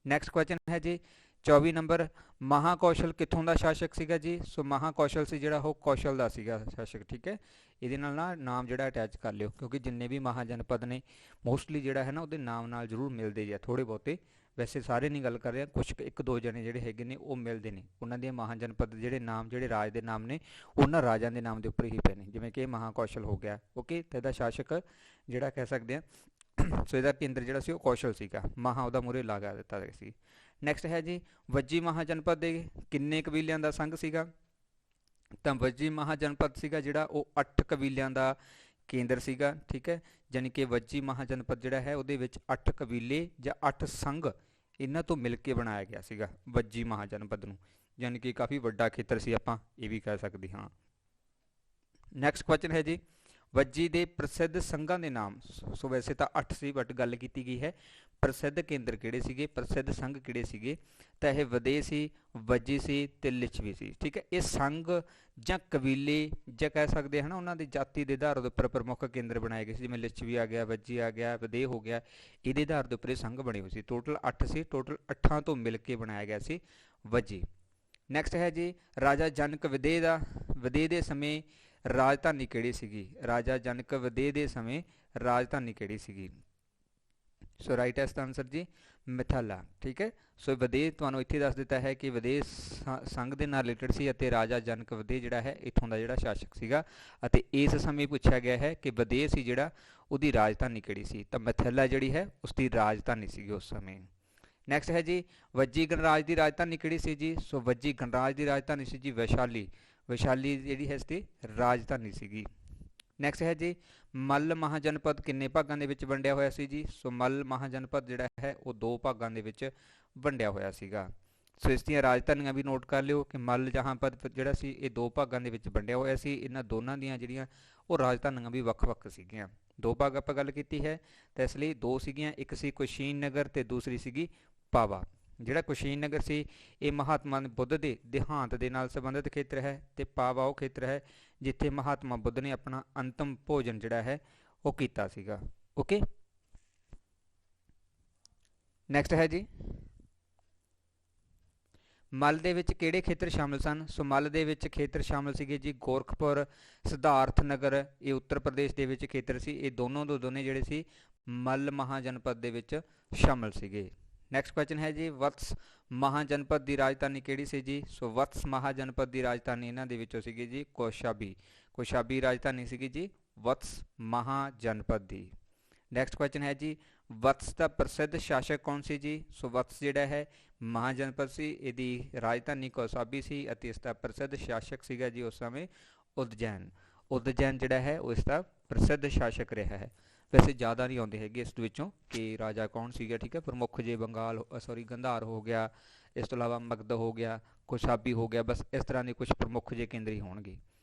ਨੈਕਸਟ ਕੁਐਸਚਨ ਹੈ ਜੀ 24 ਨੰਬਰ, ਮਹਾਕੌਸ਼ਲ ਕਿੱਥੋਂ ਦਾ ਸ਼ਾਸਕ ਸੀਗਾ ਜੀ? ਸੋ ਮਹਾਕੌਸ਼ਲ ਸੀ ਜਿਹੜਾ ਉਹ ਕੌਸ਼ਲ ਦਾ ਸੀਗਾ ਸ਼ਾਸਕ, ਠੀਕ ਹੈ। ਇਹਦੇ ਨਾਲ ਨਾ ਨਾਮ ਜਿਹੜਾ ਅਟੈਚ ਕਰ ਲਿਓ, ਕਿਉਂਕਿ ਜਿੰਨੇ ਵੀ ਮਹਾਜਨਪਦ ਨੇ ਮੋਸਟਲੀ ਜਿਹੜਾ ਹੈ ਨਾ ਉਹਦੇ ਨਾਮ ਨਾਲ ਜ਼ਰੂਰ ਮਿਲਦੇ ਜੀ, ਥੋੜ੍ਹੇ ਬਹੁਤੇ, ਵੈਸੇ ਸਾਰੇ ਨਹੀਂ ਗੱਲ ਕਰ ਰਿਹਾ, ਕੁਛ ਇੱਕ ਦੋ ਜਣੇ ਜਿਹੜੇ ਹੈਗੇ ਨੇ ਉਹ ਮਿਲਦੇ ਨੇ, ਉਹਨਾਂ ਦੇ ਮਹਾਜਨਪਦ ਜਿਹੜੇ ਨਾਮ, ਜਿਹੜੇ ਰਾਜ ਦੇ ਨਾਮ ਨੇ ਉਹਨਾਂ ਰਾਜਾਂ ਦੇ ਨਾਮ ਦੇ ਉੱਪਰ ਹੀ ਪਏ ਨੇ, ਜਿਵੇਂ ਕਿ ਮਹਾਕੌਸ਼ਲ ਹੋ ਗਿਆ, ਓਕੇ। ਤੇ ਇਹਦਾ ਸ਼ਾਸਕ ਜਿਹੜਾ ਕਹਿ ਸਕਦੇ ਆ, ਸੋ ਇਹਦਾ ਕੇਂਦਰ ਜਿਹੜਾ ਸੀ ਉਹ ਕੌਸ਼ਲ ਸੀਗਾ, ਮਹਾ ਉਹਦਾ ਮੂਹਰੇ ਲਗਾ ਦਿੱਤਾ ਗਿਆ ਸੀ। ਨੈਕਸਟ ਹੈ ਜੀ, ਵੱਜੀ ਮਹਾਜਨਪਦ ਦੇ ਕਿੰਨੇ ਕਬੀਲਿਆਂ ਦਾ ਸੰਘ ਸੀਗਾ? ਤਾਂ ਵੱਜੀ ਮਹਾਜਨਪਦ ਸੀਗਾ ਜਿਹੜਾ ਉਹ 8 ਕਬੀਲਿਆਂ ਦਾ ਕੇਂਦਰ ਸੀਗਾ, ਠੀਕ ਹੈ। ਯਾਨੀ ਕਿ ਵੱਜੀ ਮਹਾਜਨਪਦ ਜਿਹੜਾ ਹੈ ਉਹਦੇ ਵਿੱਚ 8 ਕਬੀਲੇ ਜਾਂ 8 ਸੰਘ ਇਹਨਾਂ ਤੋਂ ਮਿਲ ਕੇ ਬਣਾਇਆ ਗਿਆ ਸੀਗਾ ਵੱਜੀ ਮਹਾਜਨਪਦ ਨੂੰ, ਯਾਨੀ ਕਿ ਕਾਫੀ ਵੱਡਾ ਖੇਤਰ ਸੀ, ਆਪਾਂ ਇਹ ਵੀ ਕਹਿ ਸਕਦੇ ਹਾਂ। ਨੈਕਸਟ ਕੁਐਸਚਨ ਹੈ ਜੀ, ਵੱਜੀ ਦੇ ਪ੍ਰਸਿੱਧ ਸੰਘਾਂ ਦੇ ਨਾਮ। ਸੋ ਵੈਸੇ ਤਾਂ 8 ਸੀ, ਬਟ ਗੱਲ ਕੀਤੀ ਗਈ ਹੈ ਪ੍ਰਸਿੱਧ ਕੇਂਦਰ ਕਿਹੜੇ ਸੀਗੇ, ਪ੍ਰਸਿੱਧ ਸੰਘ ਕਿਹੜੇ ਸੀਗੇ, ਤਾਂ ਇਹ ਵਧੇ ਸੀ, ਵੱਜੀ ਸੀ ਤੇ ਲਿੱਛਵੀ ਸੀ, ਠੀਕ ਹੈ। ਇਹ ਸੰਘ ਜਾਂ ਕਬੀਲੇ ਜਾਂ ਕਹਿ ਸਕਦੇ ਹਨ ਉਹਨਾਂ ਦੀ ਜਾਤੀ ਦੇ ਆਧਾਰ ਦੇ ਉੱਪਰ ਪ੍ਰਮੁੱਖ ਕੇਂਦਰ ਬਣਾਏ ਗਏ ਸੀ, ਜਿਵੇਂ ਲਿੱਛਵੀ ਆ ਗਿਆ, ਵੱਜੀ ਆ ਗਿਆ, ਵਧੇ ਹੋ ਗਿਆ, ਇਹਦੇ ਆਧਾਰ ਦੇ ਉੱਪਰ ਇਹ ਸੰਘ ਬਣੇ ਹੋਏ ਸੀ। ਟੋਟਲ 8 ਸੀ, ਟੋਟਲ 8 ਤੋਂ ਮਿਲ ਕੇ ਬਣਾਇਆ ਗਿਆ ਸੀ ਵੱਜੀ। ਨੈਕਸਟ ਹੈ ਜੀ, ਰਾਜਾ ਜਨਕ ਵਧੇ ਦੇ ਸਮੇਂ ਰਾਜਧਾਨੀ ਕਿਹੜੀ ਸੀਗੀ? ਰਾਜਾ ਜਨਕ ਵਧੇ ਦੇ ਸਮੇਂ ਰਾਜਧਾਨੀ ਕਿਹੜੀ ਸੀਗੀ? ਸੋ ਰਾਈਟ ਹੈ ਇਸਦਾ ਆਨਸਰ ਜੀ ਮਿਥਿਲਾ, ਠੀਕ ਹੈ। ਸੋ ਵਧੇ ਤੁਹਾਨੂੰ ਇੱਥੇ ਦੱਸ ਦਿੱਤਾ ਹੈ ਕਿ ਵਧੇ ਸੰਘ ਦੇ ਨਾਲ ਰਿਲੇਟਡ ਸੀ, ਅਤੇ ਰਾਜਾ ਜਨਕ ਵਧੇ ਜਿਹੜਾ ਹੈ ਇੱਥੋਂ ਦਾ ਜਿਹੜਾ ਸ਼ਾਸਕ ਸੀਗਾ, ਅਤੇ ਇਸ ਸਮੇਂ ਪੁੱਛਿਆ ਗਿਆ ਹੈ ਕਿ ਵਧੇ ਸੀ ਜਿਹੜਾ ਉਹਦੀ ਰਾਜਧਾਨੀ ਕਿਹੜੀ ਸੀ? ਤਾਂ ਮਿਥਿਲਾ ਜਿਹੜੀ ਹੈ ਉਸਦੀ ਰਾਜਧਾਨੀ ਸੀਗੀ ਉਸ ਸਮੇਂ। ਨੈਕਸਟ ਹੈ ਜੀ, ਵੱਜੀ ਗਣਰਾਜ ਦੀ ਰਾਜਧਾਨੀ ਕਿਹੜੀ ਸੀ ਜੀ? ਸੋ ਵੱਜੀ ਗਣਰਾਜ ਦੀ ਰਾਜਧਾਨੀ ਸੀ ਜੀ ਵੈਸ਼ਾਲੀ, ਵੈਸ਼ਾਲੀ ਜਿਹੜੀ ਹੈ ਇਸਦੀ ਰਾਜਧਾਨੀ ਸੀਗੀ। ਨੈਕਸਟ ਹੈ ਜੀ, ਮੱਲ ਮਹਾਜਨਪਦ ਕਿੰਨੇ ਭਾਗਾਂ ਦੇ ਵਿੱਚ ਵੰਡਿਆ ਹੋਇਆ ਸੀ ਜੀ? ਸੋ ਮੱਲ ਮਹਾਜਨਪਦ ਜਿਹੜਾ ਹੈ ਉਹ 2 ਭਾਗਾਂ ਦੇ ਵਿੱਚ ਵੰਡਿਆ ਹੋਇਆ ਸੀਗਾ। ਸੋ ਇਸ ਦੀਆਂ ਰਾਜਧਾਨੀਆਂ ਵੀ ਨੋਟ ਕਰ ਲਿਓ ਕਿ ਮੱਲ ਜਹਾਂਪਦ ਜਿਹੜਾ ਸੀ ਇਹ ਦੋ ਭਾਗਾਂ ਦੇ ਵਿੱਚ ਵੰਡਿਆ ਹੋਇਆ ਸੀ। ਇਹਨਾਂ ਦੋਨਾਂ ਦੀਆਂ ਜਿਹੜੀਆਂ ਉਹ ਰਾਜਧਾਨੀਆਂ ਵੀ ਵੱਖ-ਵੱਖ ਸੀਗੀਆਂ। ਦੋ ਭਾਗ ਆਪਾਂ ਗੱਲ ਕੀਤੀ ਹੈ ਤਾਂ ਇਸ ਲਈ ਦੋ ਸੀਗੀਆਂ, ਇੱਕ ਸੀ ਕੁਸ਼ੀਨ ਨਗਰ ਅਤੇ ਦੂਸਰੀ ਸੀਗੀ ਪਾਵਾ। ਜਿਹੜਾ ਕੁਸ਼ੀਨ ਨਗਰ ਸੀ ਇਹ ਮਹਾਤਮਾ ਬੁੱਧ ਦੇ ਦੇਹਾਂਤ ਦੇ ਨਾਲ ਸੰਬੰਧਿਤ ਖੇਤਰ ਹੈ, ਅਤੇ ਪਾਵਾ ਉਹ ਖੇਤਰ ਹੈ ਜਿੱਥੇ ਮਹਾਤਮਾ ਬੁੱਧ ਨੇ ਆਪਣਾ ਅੰਤਮ ਭੋਜਨ ਜਿਹੜਾ ਹੈ ਉਹ ਕੀਤਾ ਸੀਗਾ। ਓਕੇ, ਨੈਕਸਟ ਹੈ ਜੀ ਮੱਲ ਦੇ ਵਿੱਚ ਕਿਹੜੇ ਖੇਤਰ ਸ਼ਾਮਿਲ ਸਨ। ਸੋ ਮੱਲ ਦੇ ਵਿੱਚ ਖੇਤਰ ਸ਼ਾਮਿਲ ਸੀਗੇ ਜੀ ਗੋਰਖਪੁਰ, ਸਿਧਾਰਥ ਨਗਰ, ਇਹ ਉੱਤਰ ਪ੍ਰਦੇਸ਼ ਦੇ ਵਿੱਚ ਖੇਤਰ ਸੀ। ਇਹ ਦੋਨੋਂ ਦੇ ਦੋਨੇ ਜਿਹੜੇ ਸੀ ਮੱਲ ਮਹਾਜਨਪਦ ਦੇ ਵਿੱਚ ਸ਼ਾਮਿਲ ਸੀਗੇ। ਨੈਕਸਟ ਕੁਐਸਚਨ ਹੈ ਜੀ ਵਤਸ ਮਹਾਜਨਪਦ ਦੀ ਰਾਜਧਾਨੀ ਕਿਹੜੀ ਸੀ ਜੀ। ਸੋ ਵਤਸ ਮਹਾਜਨਪਦ ਦੀ ਰਾਜਧਾਨੀ ਇਹਨਾਂ ਦੇ ਵਿੱਚੋਂ ਸੀਗੀ ਜੀ ਕੌਸ਼ਾਬੀ। ਕੌਸ਼ਾਬੀ ਰਾਜਧਾਨੀ ਸੀਗੀ ਜੀ ਵਤਸ ਮਹਾਜਨਪਦ ਦੀ। ਨੈਕਸਟ ਕੁਐਸਚਨ ਹੈ ਜੀ ਵਤਸ ਦਾ ਪ੍ਰਸਿੱਧ ਸ਼ਾਸਕ ਕੌਣ ਸੀ ਜੀ। ਸੋ ਵਤਸ ਜਿਹੜਾ ਹੈ ਮਹਾਜਨਪਦ ਸੀ, ਇਹਦੀ ਰਾਜਧਾਨੀ ਕੌਸਾਬੀ ਸੀ ਅਤੇ ਇਸ ਦਾ ਪ੍ਰਸਿੱਧ ਸ਼ਾਸਕ ਸੀਗਾ ਜੀ ਉਸ ਸਮੇਂ ਉਦਜੈਨ। ਉਦਜੈਨ ਜਿਹੜਾ ਹੈ ਉਹ ਇਸ ਦਾ ਪ੍ਰਸਿੱਧ ਸ਼ਾਸਕ ਰਿਹਾ ਹੈ। ਵੈਸੇ ਜ਼ਿਆਦਾ ਨਹੀਂ ਆਉਂਦੇ ਹੈਗੇ ਇਸ ਵਿੱਚੋਂ ਕਿ ਰਾਜਾ ਕੌਣ ਸੀਗਾ, ਠੀਕ ਹੈ। ਪ੍ਰਮੁੱਖ ਜੇ ਗੰਧਾਰ ਹੋ ਗਿਆ, ਇਸ ਤੋਂ ਇਲਾਵਾ ਮਗਧ ਹੋ ਗਿਆ, ਕੌਸਾਬੀ ਹੋ ਗਿਆ, ਬਸ ਇਸ ਤਰ੍ਹਾਂ ਦੇ ਕੁਝ ਪ੍ਰਮੁੱਖ ਜੇ ਕੇਂਦਰ ਹੀ ਹੋਣਗੇ।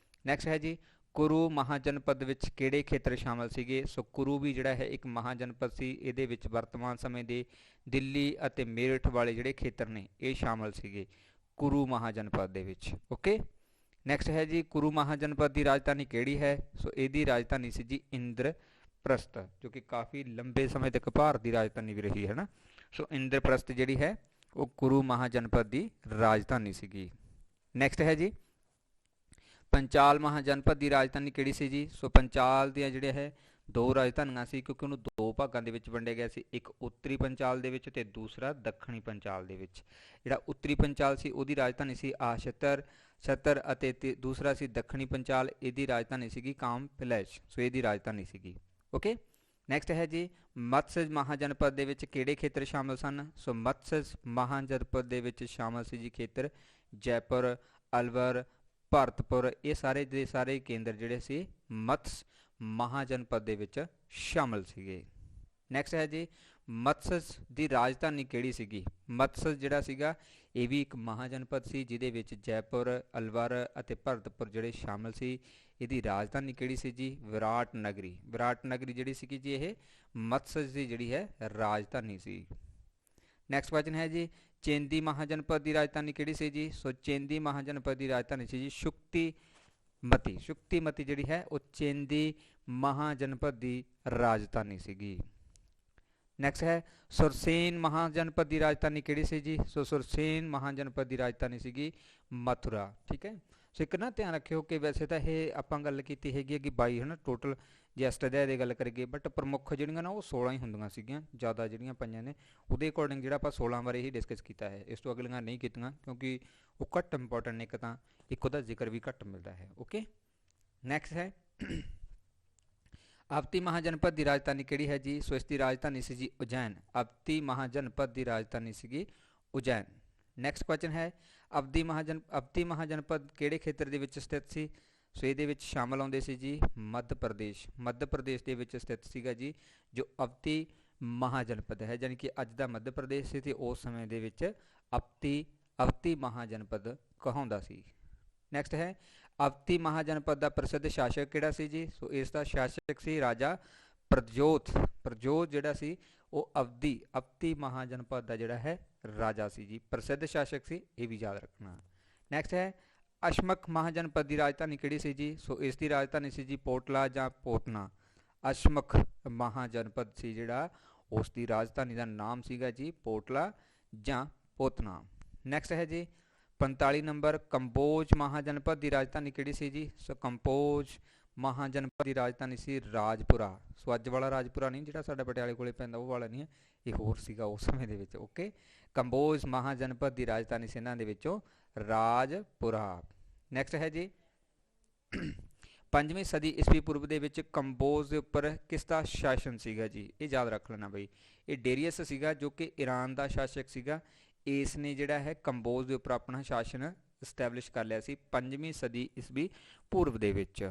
ਨੈਕਸਟ ਹੈ ਜੀ ਕੁਰੂ ਮਹਾਜਨਪਦ ਵਿੱਚ ਕਿਹੜੇ ਖੇਤਰ ਸ਼ਾਮਲ ਸੀਗੇ। ਸੋ ਕੁਰੂ ਵੀ ਜਿਹੜਾ ਹੈ ਇੱਕ ਮਹਾਜਨਪਦ ਸੀ, ਇਹਦੇ ਵਿੱਚ ਵਰਤਮਾਨ ਸਮੇਂ ਦੇ ਦਿੱਲੀ ਅਤੇ ਮੇਰਠ ਵਾਲੇ ਜਿਹੜੇ ਖੇਤਰ ਨੇ ਇਹ ਸ਼ਾਮਲ ਸੀਗੇ ਕੁਰੂ ਮਹਾਜਨਪਦ ਦੇ ਵਿੱਚ। ਓਕੇ, ਨੈਕਸਟ ਹੈ ਜੀ ਕੁਰੂ ਮਹਾਜਨਪਦ ਦੀ ਰਾਜਧਾਨੀ ਕਿਹੜੀ ਹੈ। ਸੋ ਇਹਦੀ ਰਾਜਧਾਨੀ ਸੀ ਜੀ ਇੰਦਰਪ੍ਰਸਥ, ਜੋ ਕਿ ਕਾਫੀ ਲੰਬੇ ਸਮੇਂ ਤੱਕ ਭਾਰਤ ਦੀ ਰਾਜਧਾਨੀ ਵੀ ਰਹੀ ਹੈ ਨਾ। ਸੋ ਇੰਦਰਪ੍ਰਸਥ ਜਿਹੜੀ ਹੈ ਉਹ ਕੁਰੂ ਮਹਾਜਨਪਦ ਦੀ ਰਾਜਧਾਨੀ ਸੀਗੀ। ਨੈਕਸਟ ਹੈ ਜੀ ਪੰਚਾਲ ਮਹਾਜਨਪਦ ਦੀ ਰਾਜਧਾਨੀ ਕਿਹੜੀ ਸੀ ਜੀ। ਸੋ ਪੰਚਾਲ ਦੀਆਂ ਜਿਹੜੀਆਂ ਹੈ ਦੋ ਰਾਜਧਾਨੀਆਂ ਸੀ, ਕਿਉਂਕਿ ਉਹਨੂੰ ਦੋ ਭਾਗਾਂ ਦੇ ਵਿੱਚ ਵੰਡਿਆ ਗਿਆ ਸੀ, ਇੱਕ ਉੱਤਰੀ ਪੰਚਾਲ ਦੇ ਵਿੱਚ ਅਤੇ ਦੂਸਰਾ ਦੱਖਣੀ ਪੰਚਾਲ ਦੇ ਵਿੱਚ। ਜਿਹੜਾ ਉੱਤਰੀ ਪੰਚਾਲ ਸੀ ਉਹਦੀ ਰਾਜਧਾਨੀ ਸੀ ਆਸ਼ਤਰ ਅਤੇ ਦੂਸਰਾ ਸੀ ਦੱਖਣੀ ਪੰਚਾਲ, ਇਹਦੀ ਰਾਜਧਾਨੀ ਸੀਗੀ ਕਾਮਪਿਲੈਸ਼। ਸੋ ਇਹਦੀ ਰਾਜਧਾਨੀ ਸੀਗੀ। ਓਕੇ, ਨੈਕਸਟ ਹੈ ਜੀ ਮਤਸਜ ਮਹਾਜਨਪਦ ਦੇ ਵਿੱਚ ਕਿਹੜੇ ਖੇਤਰ ਸ਼ਾਮਲ ਸਨ। ਸੋ ਮਤਸਜ ਮਹਾਜਨਪਦ ਦੇ ਵਿੱਚ ਸ਼ਾਮਲ ਸੀ ਜੀ ਖੇਤਰ ਜੈਪੁਰ, ਅਲਵਰ, ਭਰਤਪੁਰ, ਇਹ ਸਾਰੇ ਦੇ ਸਾਰੇ ਕੇਂਦਰ ਜਿਹੜੇ ਸੀ ਮਤਸ ਮਹਾਜਨਪਦ ਦੇ ਵਿੱਚ ਸ਼ਾਮਲ ਸੀਗੇ। ਨੈਕਸਟ ਹੈ ਜੀ ਮਤਸਜ ਦੀ ਰਾਜਧਾਨੀ ਕਿਹੜੀ ਸੀਗੀ। ਮਤਸਜ ਜਿਹੜਾ ਸੀਗਾ ਇਹ ਵੀ ਇੱਕ ਮਹਾਜਨਪਦ ਸੀ ਜਿਹਦੇ ਵਿੱਚ ਜੈਪੁਰ, ਅਲਵਰ ਅਤੇ ਭਰਤਪੁਰ ਜਿਹੜੇ ਸ਼ਾਮਲ ਸੀ। ਇਹਦੀ ਰਾਜਧਾਨੀ ਕਿਹੜੀ ਸੀ ਜੀ ਵਿਰਾਟ ਨਗਰੀ। ਵਿਰਾਟ ਨਗਰੀ ਜਿਹੜੀ ਸੀਗੀ ਜੀ ਇਹ ਮਤਸਜ ਦੀ ਜਿਹੜੀ ਹੈ ਰਾਜਧਾਨੀ ਸੀ। ਨੈਕਸਟ ਕੁਐਸਚਨ ਹੈ ਜੀ ਚੇਂਦੀ ਮਹਾਜਨਪਦ ਦੀ ਰਾਜਧਾਨੀ ਕਿਹੜੀ ਸੀ ਜੀ। ਸੋ ਚੇਂਦੀ ਮਹਾਜਨਪਦ ਦੀ ਰਾਜਧਾਨੀ ਸੀ ਜੀ ਸ਼ੁਕਤੀਮਤੀ। ਸ਼ੁਕਤੀਮਤੀ ਜਿਹੜੀ ਹੈ ਉਹ ਚੇਂਦੀ ਮਹਾਜਨਪਦ ਦੀ ਰਾਜਧਾਨੀ ਸੀਗੀ। ਨੈਕਸਟ ਹੈ ਸੁਰਸੇਨ ਮਹਾਜਨਪਦ ਦੀ ਰਾਜਧਾਨੀ ਕਿਹੜੀ ਸੀ ਜੀ। ਸੋ ਸੁਰਸੇਨ ਮਹਾਜਨਪਦ ਦੀ ਰਾਜਧਾਨੀ ਸੀਗੀ ਮਥੁਰਾ। ਠੀਕ ਹੈ, ਸੋ ਇੱਕ ਨਾ ਧਿਆਨ ਰੱਖਿਓ ਕਿ ਵੈਸੇ ਤਾਂ ਇਹ ਆਪਾਂ ਗੱਲ ਕੀਤੀ ਹੈਗੀ ਹੈ ਕਿ 22 ਹੈ ਨਾ ਟੋਟਲ ਜੇ ਅਸ਼ਟਾਧਿਆਏ ਦੀ ਗੱਲ ਕਰੀਏ, ਬਟ ਪ੍ਰਮੁੱਖ ਜਿਹੜੀਆਂ ਨਾ ਉਹ 16 ਹੀ ਹੁੰਦੀਆਂ ਸੀਗੀਆਂ, ਜ਼ਿਆਦਾ ਜਿਹੜੀਆਂ ਪਈਆਂ ਨੇ ਉਹਦੇ ਅਕੋਰਡਿੰਗ ਜਿਹੜਾ ਆਪਾਂ 16 ਬਾਰੇ ਹੀ ਡਿਸਕਸ ਕੀਤਾ ਹੈ, ਇਸ ਤੋਂ ਅਗਲੀਆਂ ਨਹੀਂ ਕੀਤੀਆਂ ਕਿਉਂਕਿ ਉਹ ਘੱਟ ਇੰਪੋਰਟੈਂਟ ਨੇ, ਇੱਕ ਤਾਂ ਇੱਕ ਉਹਦਾ ਜ਼ਿਕਰ ਵੀ ਘੱਟ ਮਿਲਦਾ ਹੈ। ਓਕੇ, ਨੈਕਸਟ ਹੈ ਅਵਤੀ ਮਹਾਜਨਪਦ ਦੀ ਰਾਜਧਾਨੀ ਕਿਹੜੀ ਹੈ ਜੀ। ਸੋ ਇਸ ਦੀ ਰਾਜਧਾਨੀ ਸੀ ਜੀ ਉਜੈਨ। ਅਵਤੀ ਮਹਾਜਨਪਦ ਦੀ ਰਾਜਧਾਨੀ ਸੀਗੀ ਉਜੈਨ। ਨੈਕਸਟ ਕੁਐਸਚਨ ਹੈ ਅਵਤੀ ਮਹਾਜਨਪਦ ਕਿਹੜੇ ਖੇਤਰ ਦੇ ਵਿੱਚ ਸਥਿਤ ਸੀ। ਸੋ ਇਹਦੇ ਵਿੱਚ ਸ਼ਾਮਲ ਆਉਂਦੇ ਸੀ ਜੀ ਮੱਧ ਪ੍ਰਦੇਸ਼। ਮੱਧ ਪ੍ਰਦੇਸ਼ ਦੇ ਵਿੱਚ ਸਥਿਤ ਸੀਗਾ ਜੀ ਜੋ ਅਵਤੀ ਮਹਾਜਨਪਦ ਹੈ, ਯਾਨੀ ਕਿ ਅੱਜ ਦਾ ਮੱਧ ਪ੍ਰਦੇਸ਼ ਸੀ ਅਤੇ ਉਸ ਸਮੇਂ ਦੇ ਵਿੱਚ ਅਵਤੀ ਮਹਾਜਨਪਦ ਕਹਾਉਂਦਾ ਸੀ। ਨੈਕਸਟ ਹੈ ਅਵਤੀ ਮਹਾਜਨਪਦ ਦਾ ਪ੍ਰਸਿੱਧ ਸ਼ਾਸਕ ਕਿਹੜਾ ਸੀ ਜੀ। ਸੋ ਇਸ ਦਾ ਸ਼ਾਸਕ ਸੀ ਰਾਜਾ ਪ੍ਰਜੋਤ। ਪ੍ਰਜੋਤ ਜਿਹੜਾ ਸੀ ਉਹ ਅਵਤੀ ਮਹਾਜਨਪਦ ਦਾ ਜਿਹੜਾ ਹੈ ਰਾਜਾ ਸੀ ਜੀ, ਪ੍ਰਸਿੱਧ ਸ਼ਾਸਕ ਸੀ, ਇਹ ਵੀ ਯਾਦ ਰੱਖਣਾ। ਨੈਕਸਟ ਹੈ ਅਸ਼ਮਕ ਮਹਾਜਨਪਦ ਦੀ ਰਾਜਧਾਨੀ ਕਿਹੜੀ ਸੀ ਜੀ। ਸੋ ਇਸ ਦੀ ਰਾਜਧਾਨੀ ਸੀ ਜੀ ਪੋਟਲਾ ਜਾਂ ਪੋਤਨਾ। ਅਸ਼ਮਕ ਮਹਾਜਨਪਦ ਸੀ ਜਿਹੜਾ ਉਸ ਦੀ ਰਾਜਧਾਨੀ ਦਾ ਨਾਮ ਸੀਗਾ ਜੀ ਪੋਟਲਾ ਜਾਂ ਪੋਤਨਾ। ਨੈਕਸਟ ਹੈ ਜੀ 45 ਨੰਬਰ ਕੰਬੋਜ ਮਹਾਜਨਪਦ ਦੀ ਰਾਜਧਾਨੀ ਕਿਹੜੀ ਸੀ ਜੀ। ਸੋ ਕੰਬੋਜ ਮਹਾਜਨਪਦ ਦੀ ਰਾਜਧਾਨੀ ਸੀ ਰਾਜਪੁਰਾ। ਸੋ ਅੱਜ ਵਾਲਾ ਰਾਜਪੁਰਾ ਨਹੀਂ ਜਿਹੜਾ ਸਾਡਾ ਪਟਿਆਲੇ ਕੋਲੇ ਪੈਂਦਾ, ਉਹ ਵਾਲਾ ਨਹੀਂ ਹੈ, ਇਹ ਹੋਰ ਸੀਗਾ ਉਸ ਸਮੇਂ ਦੇ ਵਿੱਚ। ਓਕੇ, ਕੰਬੋਜ ਮਹਾਜਨਪਦ ਦੀ ਰਾਜਧਾਨੀ ਸੀ ਇਹਨਾਂ ਦੇ ਵਿੱਚੋਂ ਰਾਜਪੁਰਾ। ਨੈਕਸਟ ਹੈ ਜੀ 5ਵੀਂ ਸਦੀ ਈਸਵੀ ਪੂਰਵ ਦੇ ਵਿੱਚ ਕੰਬੋਜ ਦੇ ਉੱਪਰ ਕਿਸ ਦਾ ਸ਼ਾਸਨ ਸੀਗਾ ਜੀ। ਇਹ ਯਾਦ ਰੱਖ ਲੈਣਾ ਬਈ, ਇਹ ਡੇਰੀਅਸ ਸੀਗਾ ਜੋ ਕਿ ਈਰਾਨ ਦਾ ਸ਼ਾਸਕ ਸੀਗਾ। ਇਸ ਨੇ ਜਿਹੜਾ ਹੈ ਕੰਬੋਜ ਦੇ ਉੱਪਰ ਆਪਣਾ ਸ਼ਾਸਨ ਇਸਟੈਬਲਿਸ਼ ਕਰ ਲਿਆ ਸੀ 5ਵੀਂ ਸਦੀ ਈਸਵੀ ਪੂਰਵ ਦੇ ਵਿੱਚ।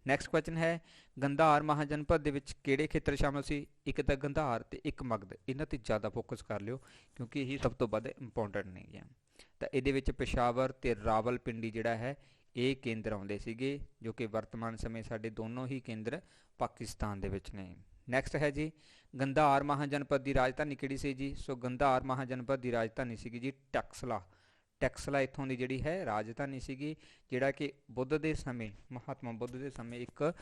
ਨੈਕਸਟ ਕੁਐਸਚਨ ਹੈ ਗੰਧਾਰ ਮਹਾਜਨਪਦ ਦੇ ਵਿੱਚ ਕਿਹੜੇ ਖੇਤਰ ਸ਼ਾਮਲ ਸੀ। ਇੱਕ ਤਾਂ ਗੰਧਾਰ ਅਤੇ ਇੱਕ ਮਗਧ, ਇਹਨਾਂ 'ਤੇ ਜ਼ਿਆਦਾ ਫੋਕਸ ਕਰ ਲਿਓ ਕਿਉਂਕਿ ਇਹੀ ਸਭ ਤੋਂ ਵੱਧ ਇੰਪੋਰਟੈਂਟ ਨੇ। ਤਾਂ ਇਹਦੇ ਵਿੱਚ ਪੇਸ਼ਾਵਰ ਤੇ ਰਾਵਲਪਿੰਡੀ ਜਿਹੜਾ ਹੈ ਇਹ ਕੇਂਦਰ ਆਉਂਦੇ ਸੀਗੇ, ਜੋ ਕਿ ਵਰਤਮਾਨ ਸਮੇਂ ਸਾਡੇ ਦੋਨੋਂ ਹੀ ਕੇਂਦਰ ਪਾਕਿਸਤਾਨ ਦੇ ਵਿੱਚ ਨੇ। ਨੈਕਸਟ ਹੈ ਜੀ, ਗੰਧਾਰ ਮਹਾਜਨਪਦ ਦੀ ਰਾਜਧਾਨੀ ਕਿਹੜੀ ਸੀ ਜੀ? ਸੋ ਗੰਧਾਰ ਮਹਾਜਨਪਦ ਦੀ ਰਾਜਧਾਨੀ ਸੀਗੀ ਜੀ ਟੈਕਸਲਾ। ਟੈਕਸਲਾ ਇੱਥੋਂ ਦੀ ਜਿਹੜੀ ਹੈ ਰਾਜਧਾਨੀ ਸੀਗੀ, ਜਿਹੜਾ ਕਿ ਬੁੱਧ ਦੇ ਸਮੇਂ, ਮਹਾਤਮਾ ਬੁੱਧ ਦੇ ਸਮੇਂ ਇੱਕ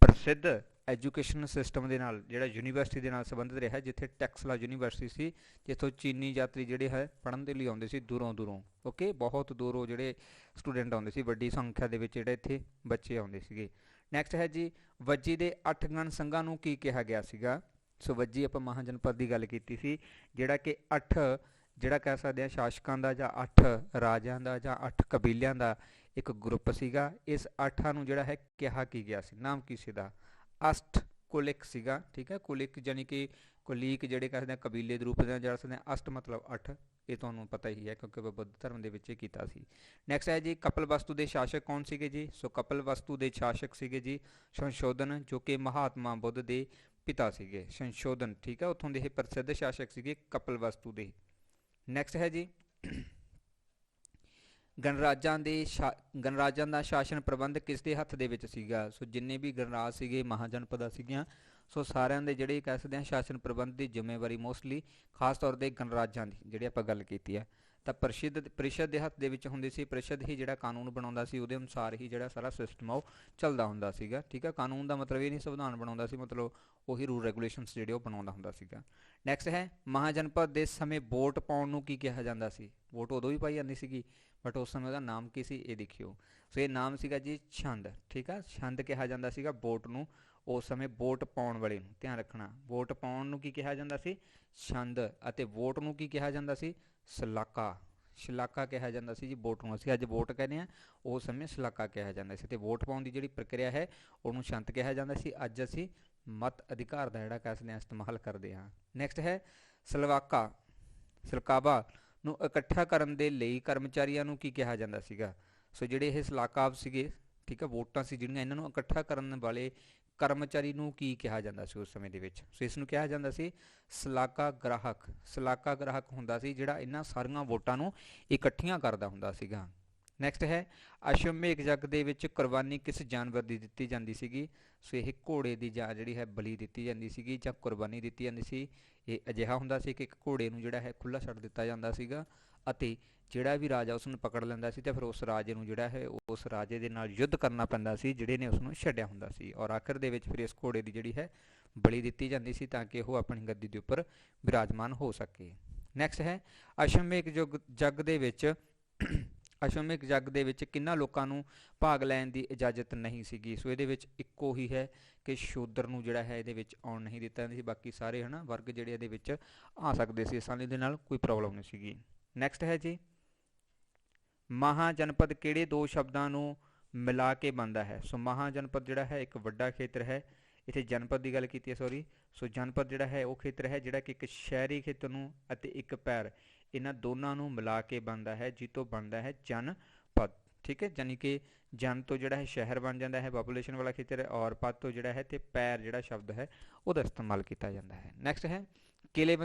ਪ੍ਰਸਿੱਧ ਐਜੂਕੇਸ਼ਨ ਸਿਸਟਮ ਦੇ ਨਾਲ, ਜਿਹੜਾ ਯੂਨੀਵਰਸਿਟੀ ਦੇ ਨਾਲ ਸੰਬੰਧਿਤ ਰਿਹਾ, ਜਿੱਥੇ ਟੈਕਸਲਾ ਯੂਨੀਵਰਸਿਟੀ ਸੀ, ਜਿੱਥੋਂ ਚੀਨੀ ਯਾਤਰੀ ਜਿਹੜੇ ਹੈ ਪੜ੍ਹਨ ਦੇ ਲਈ ਆਉਂਦੇ ਸੀ ਦੂਰੋਂ ਦੂਰੋਂ। ਓਕੇ, ਬਹੁਤ ਦੂਰੋਂ ਜਿਹੜੇ ਸਟੂਡੈਂਟ ਆਉਂਦੇ ਸੀ, ਵੱਡੀ ਸੰਖਿਆ ਦੇ ਵਿੱਚ ਜਿਹੜੇ ਇੱਥੇ ਬੱਚੇ ਆਉਂਦੇ ਸੀਗੇ। ਨੈਕਸਟ ਹੈ ਜੀ, ਵੱਜੀ ਦੇ 8 ਗਣ ਸੰਘਾਂ ਨੂੰ ਕੀ ਕਿਹਾ ਗਿਆ ਸੀਗਾ? ਸੋ ਵੱਜੀ ਆਪਾਂ ਮਹਾਜਨਪਦ ਦੀ ਗੱਲ ਕੀਤੀ ਸੀ, ਜਿਹੜਾ ਕਿ 8 ਜਿਹੜਾ ਕਹਿ ਸਕਦੇ ਹਾਂ ਸ਼ਾਸਕਾਂ ਦਾ ਜਾਂ 8 ਰਾਜਿਆਂ ਦਾ ਜਾਂ 8 ਕਬੀਲਿਆਂ ਦਾ ਇੱਕ ਗਰੁੱਪ ਸੀਗਾ। ਇਸ 8 ਨੂੰ ਜਿਹੜਾ ਹੈ ਕਿਹਾ ਕੀ ਗਿਆ ਸੀ? ਨਾਮ ਕੀ ਸੀ ਦਾ? ਅਸ਼ਟ ਕੁਲਿਕ ਸੀਗਾ। ਠੀਕ ਹੈ, ਕੁਲਿਕ ਜਾਨੀ ਕਿ ਕੁਲੀਕ ਜਿਹੜੇ ਕਹਿੰਦੇ ਆ ਕਬੀਲੇ ਦੇ ਰੂਪ ਦੇ, ਜਿਹੜਾ ਸਕਦੇ ਅਸ਼ਟ ਮਤਲਬ 8, ਇਹ ਤੁਹਾਨੂੰ ਪਤਾ ਹੀ ਹੈ ਕਿਉਂਕਿ ਬੁੱਧ ਧਰਮ ਦੇ ਵਿੱਚ ਇਹ ਕੀਤਾ ਸੀ। ਨੈਕਸਟ ਹੈ ਜੀ, ਕਪਿਲਵਸਤੂ ਦੇ ਸ਼ਾਸਕ ਕੌਣ ਸੀਗੇ ਜੀ? ਸੋ ਕਪਿਲਵਸਤੂ ਦੇ ਸ਼ਾਸਕ ਸੀਗੇ ਜੀ ਸੰਸ਼ੋਧਨ, ਜੋ ਕਿ ਮਹਾਤਮਾ ਬੁੱਧ ਦੇ ਪਿਤਾ ਸੀਗੇ। ਸੰਸ਼ੋਧਨ, ਠੀਕ ਹੈ, ਉੱਥੋਂ ਦੇ ਇਹ ਪ੍ਰਸਿੱਧ ਸ਼ਾਸਕ ਸੀਗੇ ਕਪਿਲਵਸਤੂ ਦੇ। ਨੈਕਸਟ ਹੈ ਜੀ, ਗਣਰਾਜਾਂ ਦਾ ਸ਼ਾਸਨ ਪ੍ਰਬੰਧ ਕਿਸ ਦੇ ਹੱਥ ਦੇ ਵਿੱਚ ਸੀਗਾ? ਸੋ ਜਿੰਨੇ ਵੀ ਗਣਰਾਜ ਸੀਗੇ ਮਹਾਜਨਪਦਾਂ ਸੀਗੀਆਂ, ਸੋ ਸਾਰਿਆਂ ਦੇ ਜਿਹੜੇ ਕਹਿ ਸਕਦੇ ਹਾਂ ਸ਼ਾਸਨ ਪ੍ਰਬੰਧ ਦੀ ਜ਼ਿੰਮੇਵਾਰੀ ਮੋਸਟਲੀ ਖਾਸ ਤੌਰ 'ਤੇ ਗਣਰਾਜਾਂ ਦੀ ਜਿਹੜੀ ਆਪਾਂ ਗੱਲ ਕੀਤੀ ਹੈ ਤਾਂ ਪ੍ਰੀਸ਼ਦ ਦੇ ਹੱਥ ਦੇ ਵਿੱਚ ਹੁੰਦੀ ਸੀ। ਪ੍ਰੀਸ਼ਦ ਹੀ ਜਿਹੜਾ ਕਾਨੂੰਨ ਬਣਾਉਂਦਾ ਸੀ, ਉਹਦੇ ਅਨੁਸਾਰ ਹੀ ਜਿਹੜਾ ਸਾਰਾ ਸਿਸਟਮ ਆ ਉਹ ਚੱਲਦਾ ਹੁੰਦਾ ਸੀਗਾ। ਠੀਕ ਹੈ, ਕਾਨੂੰਨ ਦਾ ਮਤਲਬ ਇਹ ਨਹੀਂ ਸੰਵਿਧਾਨ ਬਣਾਉਂਦਾ ਸੀ, ਮਤਲਬ ਉਹੀ ਰੂਲ ਰੈਗੂਲੇਸ਼ਨਸ ਜਿਹੜੇ ਉਹ ਬਣਾਉਂਦਾ ਹੁੰਦਾ ਸੀਗਾ। ਨੈਕਸਟ ਹੈ, ਮਹਾਜਨਪਦ ਦੇ ਸਮੇਂ ਵੋਟ ਪਾਉਣ ਨੂੰ ਕੀ ਕਿਹਾ ਜਾਂਦਾ ਸੀ? ਵੋਟ ਉਦੋਂ ਵੀ ਪਾਈ ਜਾਂਦੀ ਸੀਗੀ, ਬਟ ਉਸ ਸਮੇਂ ਉਹਦਾ ਨਾਮ ਕੀ ਸੀ ਇਹ ਦੇਖਿਓ। ਸੋ ਇਹ ਨਾਮ ਸੀਗਾ ਜੀ ਛੰਦ। ਠੀਕ ਆ, ਛੰਦ ਕਿਹਾ ਜਾਂਦਾ ਸੀਗਾ ਵੋਟ ਨੂੰ, ਉਸ ਸਮੇਂ ਵੋਟ ਪਾਉਣ ਵਾਲੇ ਨੂੰ। ਧਿਆਨ ਰੱਖਣਾ, ਵੋਟ ਪਾਉਣ ਨੂੰ ਕੀ ਕਿਹਾ ਜਾਂਦਾ ਸੀ? ਛੰਦ। ਅਤੇ ਵੋਟ ਨੂੰ ਕੀ ਕਿਹਾ ਜਾਂਦਾ ਸੀ? ਸਲਾਕਾ। ਸ਼ਲਾਕਾ ਕਿਹਾ ਜਾਂਦਾ ਸੀ ਜੀ ਵੋਟ ਨੂੰ। ਅਸੀਂ ਅੱਜ ਵੋਟ ਕਹਿੰਦੇ ਹਾਂ, ਉਸ ਸਮੇਂ ਸਲਾਕਾ ਕਿਹਾ ਜਾਂਦਾ ਸੀ। ਅਤੇ ਵੋਟ ਪਾਉਣ ਦੀ ਜਿਹੜੀ ਪ੍ਰਕਿਰਿਆ ਹੈ ਉਹਨੂੰ ਛੰਦ ਕਿਹਾ ਜਾਂਦਾ ਸੀ। ਅੱਜ ਅਸੀਂ ਮਤ ਅਧਿਕਾਰ ਦਾ ਜਿਹੜਾ ਕਹਿ ਸਕਦੇ ਹਾਂ ਇਸਤੇਮਾਲ ਕਰਦੇ ਹਾਂ। ਨੈਕਸਟ ਹੈ, ਸਲਕਾਬਾ ਨੂੰ ਇਕੱਠਾ ਕਰਨ ਦੇ ਲਈ ਕਰਮਚਾਰੀਆਂ ਨੂੰ ਕੀ ਕਿਹਾ ਜਾਂਦਾ ਸੀਗਾ? ਸੋ ਜਿਹੜੇ ਇਹ ਸਲਾਕਾਬ ਸੀਗੇ, ਠੀਕ ਹੈ, ਵੋਟਾਂ ਸੀ ਜਿਹੜੀਆਂ, ਇਹਨਾਂ ਨੂੰ ਇਕੱਠਾ ਕਰਨ ਵਾਲੇ ਕਰਮਚਾਰੀ ਨੂੰ ਕੀ ਕਿਹਾ ਜਾਂਦਾ ਸੀ ਉਸ ਸਮੇਂ ਦੇ ਵਿੱਚ? ਸੋ ਇਸ ਨੂੰ ਕਿਹਾ ਜਾਂਦਾ ਸੀ ਸਲਾਕਾ ਗ੍ਰਾਹਕ। ਸਲਾਕਾ ਗ੍ਰਾਹਕ ਹੁੰਦਾ ਸੀ ਜਿਹੜਾ ਇਹਨਾਂ ਸਾਰੀਆਂ ਵੋਟਾਂ ਨੂੰ ਇਕੱਠੀਆਂ ਕਰਦਾ ਹੁੰਦਾ ਸੀਗਾ। ਨੈਕਸਟ ਹੈ, ਅਸ਼ਵਮੇਧ ਯੱਗ ਦੇ ਵਿੱਚ ਕੁਰਬਾਨੀ ਕਿਸ ਜਾਨਵਰ ਦੀ ਦਿੱਤੀ ਜਾਂਦੀ ਸੀਗੀ? ਸੋ ਇਹ ਘੋੜੇ ਦੀ ਜਾਂ ਜਿਹੜੀ ਹੈ ਬਲੀ ਦਿੱਤੀ ਜਾਂਦੀ ਸੀਗੀ ਜਾਂ ਕੁਰਬਾਨੀ ਦਿੱਤੀ ਜਾਂਦੀ ਸੀ। ਇਹ ਅਜਿਹਾ ਹੁੰਦਾ ਸੀ ਕਿ ਇੱਕ ਘੋੜੇ ਨੂੰ ਜਿਹੜਾ ਹੈ ਖੁੱਲ੍ਹਾ ਛੱਡ ਦਿੱਤਾ ਜਾਂਦਾ ਸੀਗਾ, ਅਤੇ ਜਿਹੜਾ ਵੀ ਰਾਜਾ ਉਸ ਨੂੰ ਪਕੜ ਲੈਂਦਾ ਸੀ ਤਾਂ ਫਿਰ ਉਸ ਰਾਜੇ ਨੂੰ ਜਿਹੜਾ ਹੈ ਉਸ ਰਾਜੇ ਦੇ ਨਾਲ ਯੁੱਧ ਕਰਨਾ ਪੈਂਦਾ ਸੀ ਜਿਹੜੇ ਨੇ ਉਸ ਨੂੰ ਛੱਡਿਆ ਹੁੰਦਾ ਸੀ। ਔਰ ਆਖਿਰ ਦੇ ਵਿੱਚ ਫਿਰ ਇਸ ਘੋੜੇ ਦੀ ਜਿਹੜੀ ਹੈ ਬਲੀ ਦਿੱਤੀ ਜਾਂਦੀ ਸੀ ਤਾਂ ਕਿ ਉਹ ਆਪਣੀ ਗੱਦੀ ਦੇ ਉੱਪਰ ਵਿਰਾਜਮਾਨ ਹੋ ਸਕੇ। ਨੈਕਸਟ ਹੈ, ਅਸ਼ਵਮੇਧ ਯੱਗ ਦੇ ਵਿੱਚ ਕਿੰਨਾਂ ਲੋਕਾਂ ਨੂੰ ਭਾਗ ਲੈਣ ਦੀ ਇਜਾਜ਼ਤ ਨਹੀਂ ਸੀਗੀ? ਸੋ ਇਹਦੇ ਵਿੱਚ ਇੱਕੋ ਹੀ ਹੈ ਕਿ ਸ਼ੂਦਰ ਨੂੰ ਜਿਹੜਾ ਹੈ ਇਹਦੇ ਵਿੱਚ ਆਉਣ ਨਹੀਂ ਦਿੱਤਾ ਜਾਂਦਾ ਸੀ। ਬਾਕੀ ਸਾਰੇ ਹੈ ਨਾ ਵਰਗ ਜਿਹੜੇ ਇਹਦੇ ਵਿੱਚ ਆ ਸਕਦੇ ਸੀ, ਆਸਾਨੀ ਦੇ ਨਾਲ, ਕੋਈ ਪ੍ਰੋਬਲਮ ਨਹੀਂ ਸੀਗੀ। ਨੈਕਸਟ ਹੈ ਜੀ, ਮਹਾਜਨਪਦ ਕਿਹੜੇ ਦੋ ਸ਼ਬਦਾਂ ਨੂੰ ਮਿਲਾ ਕੇ ਬਣਦਾ ਹੈ? ਸੋ ਮਹਾਜਨਪਦ ਜਿਹੜਾ ਹੈ ਇੱਕ ਵੱਡਾ ਖੇਤਰ ਹੈ। ਇੱਥੇ ਜਨਪਦ ਦੀ ਗੱਲ ਕੀਤੀ ਹੈ, ਸੌਰੀ। ਸੋ ਜਨਪਦ ਜਿਹੜਾ ਹੈ ਉਹ ਖੇਤਰ ਹੈ ਜਿਹੜਾ ਕਿ ਇੱਕ ਸ਼ਹਿਰੀ ਖੇਤਰ ਨੂੰ ਅਤੇ ਇੱਕ ਪੈਰ, ਇਹਨਾਂ ਦੋਨਾਂ ਨੂੰ ਮਿਲਾ ਕੇ ਬਣਦਾ ਹੈ, ਜਿਸ ਤੋਂ ਬਣਦਾ ਹੈ ਜਨਪਦ। ਠੀਕ ਹੈ, ਯਾਨੀ ਕਿ ਜਨ ਤੋਂ ਜਿਹੜਾ ਹੈ ਸ਼ਹਿਰ ਬਣ ਜਾਂਦਾ ਹੈ, ਪਾਪੂਲੇਸ਼ਨ ਵਾਲਾ ਖੇਤਰ, ਔਰ ਪਦ ਤੋਂ ਜਿਹੜਾ ਹੈ ਤੇ ਪੈਰ ਜਿਹੜਾ ਸ਼ਬਦ ਹੈ ਉਹਦਾ ਇਸਤੇਮਾਲ ਕੀਤਾ ਜਾਂਦਾ ਹੈ। ਨੈਕਸਟ ਹੈ,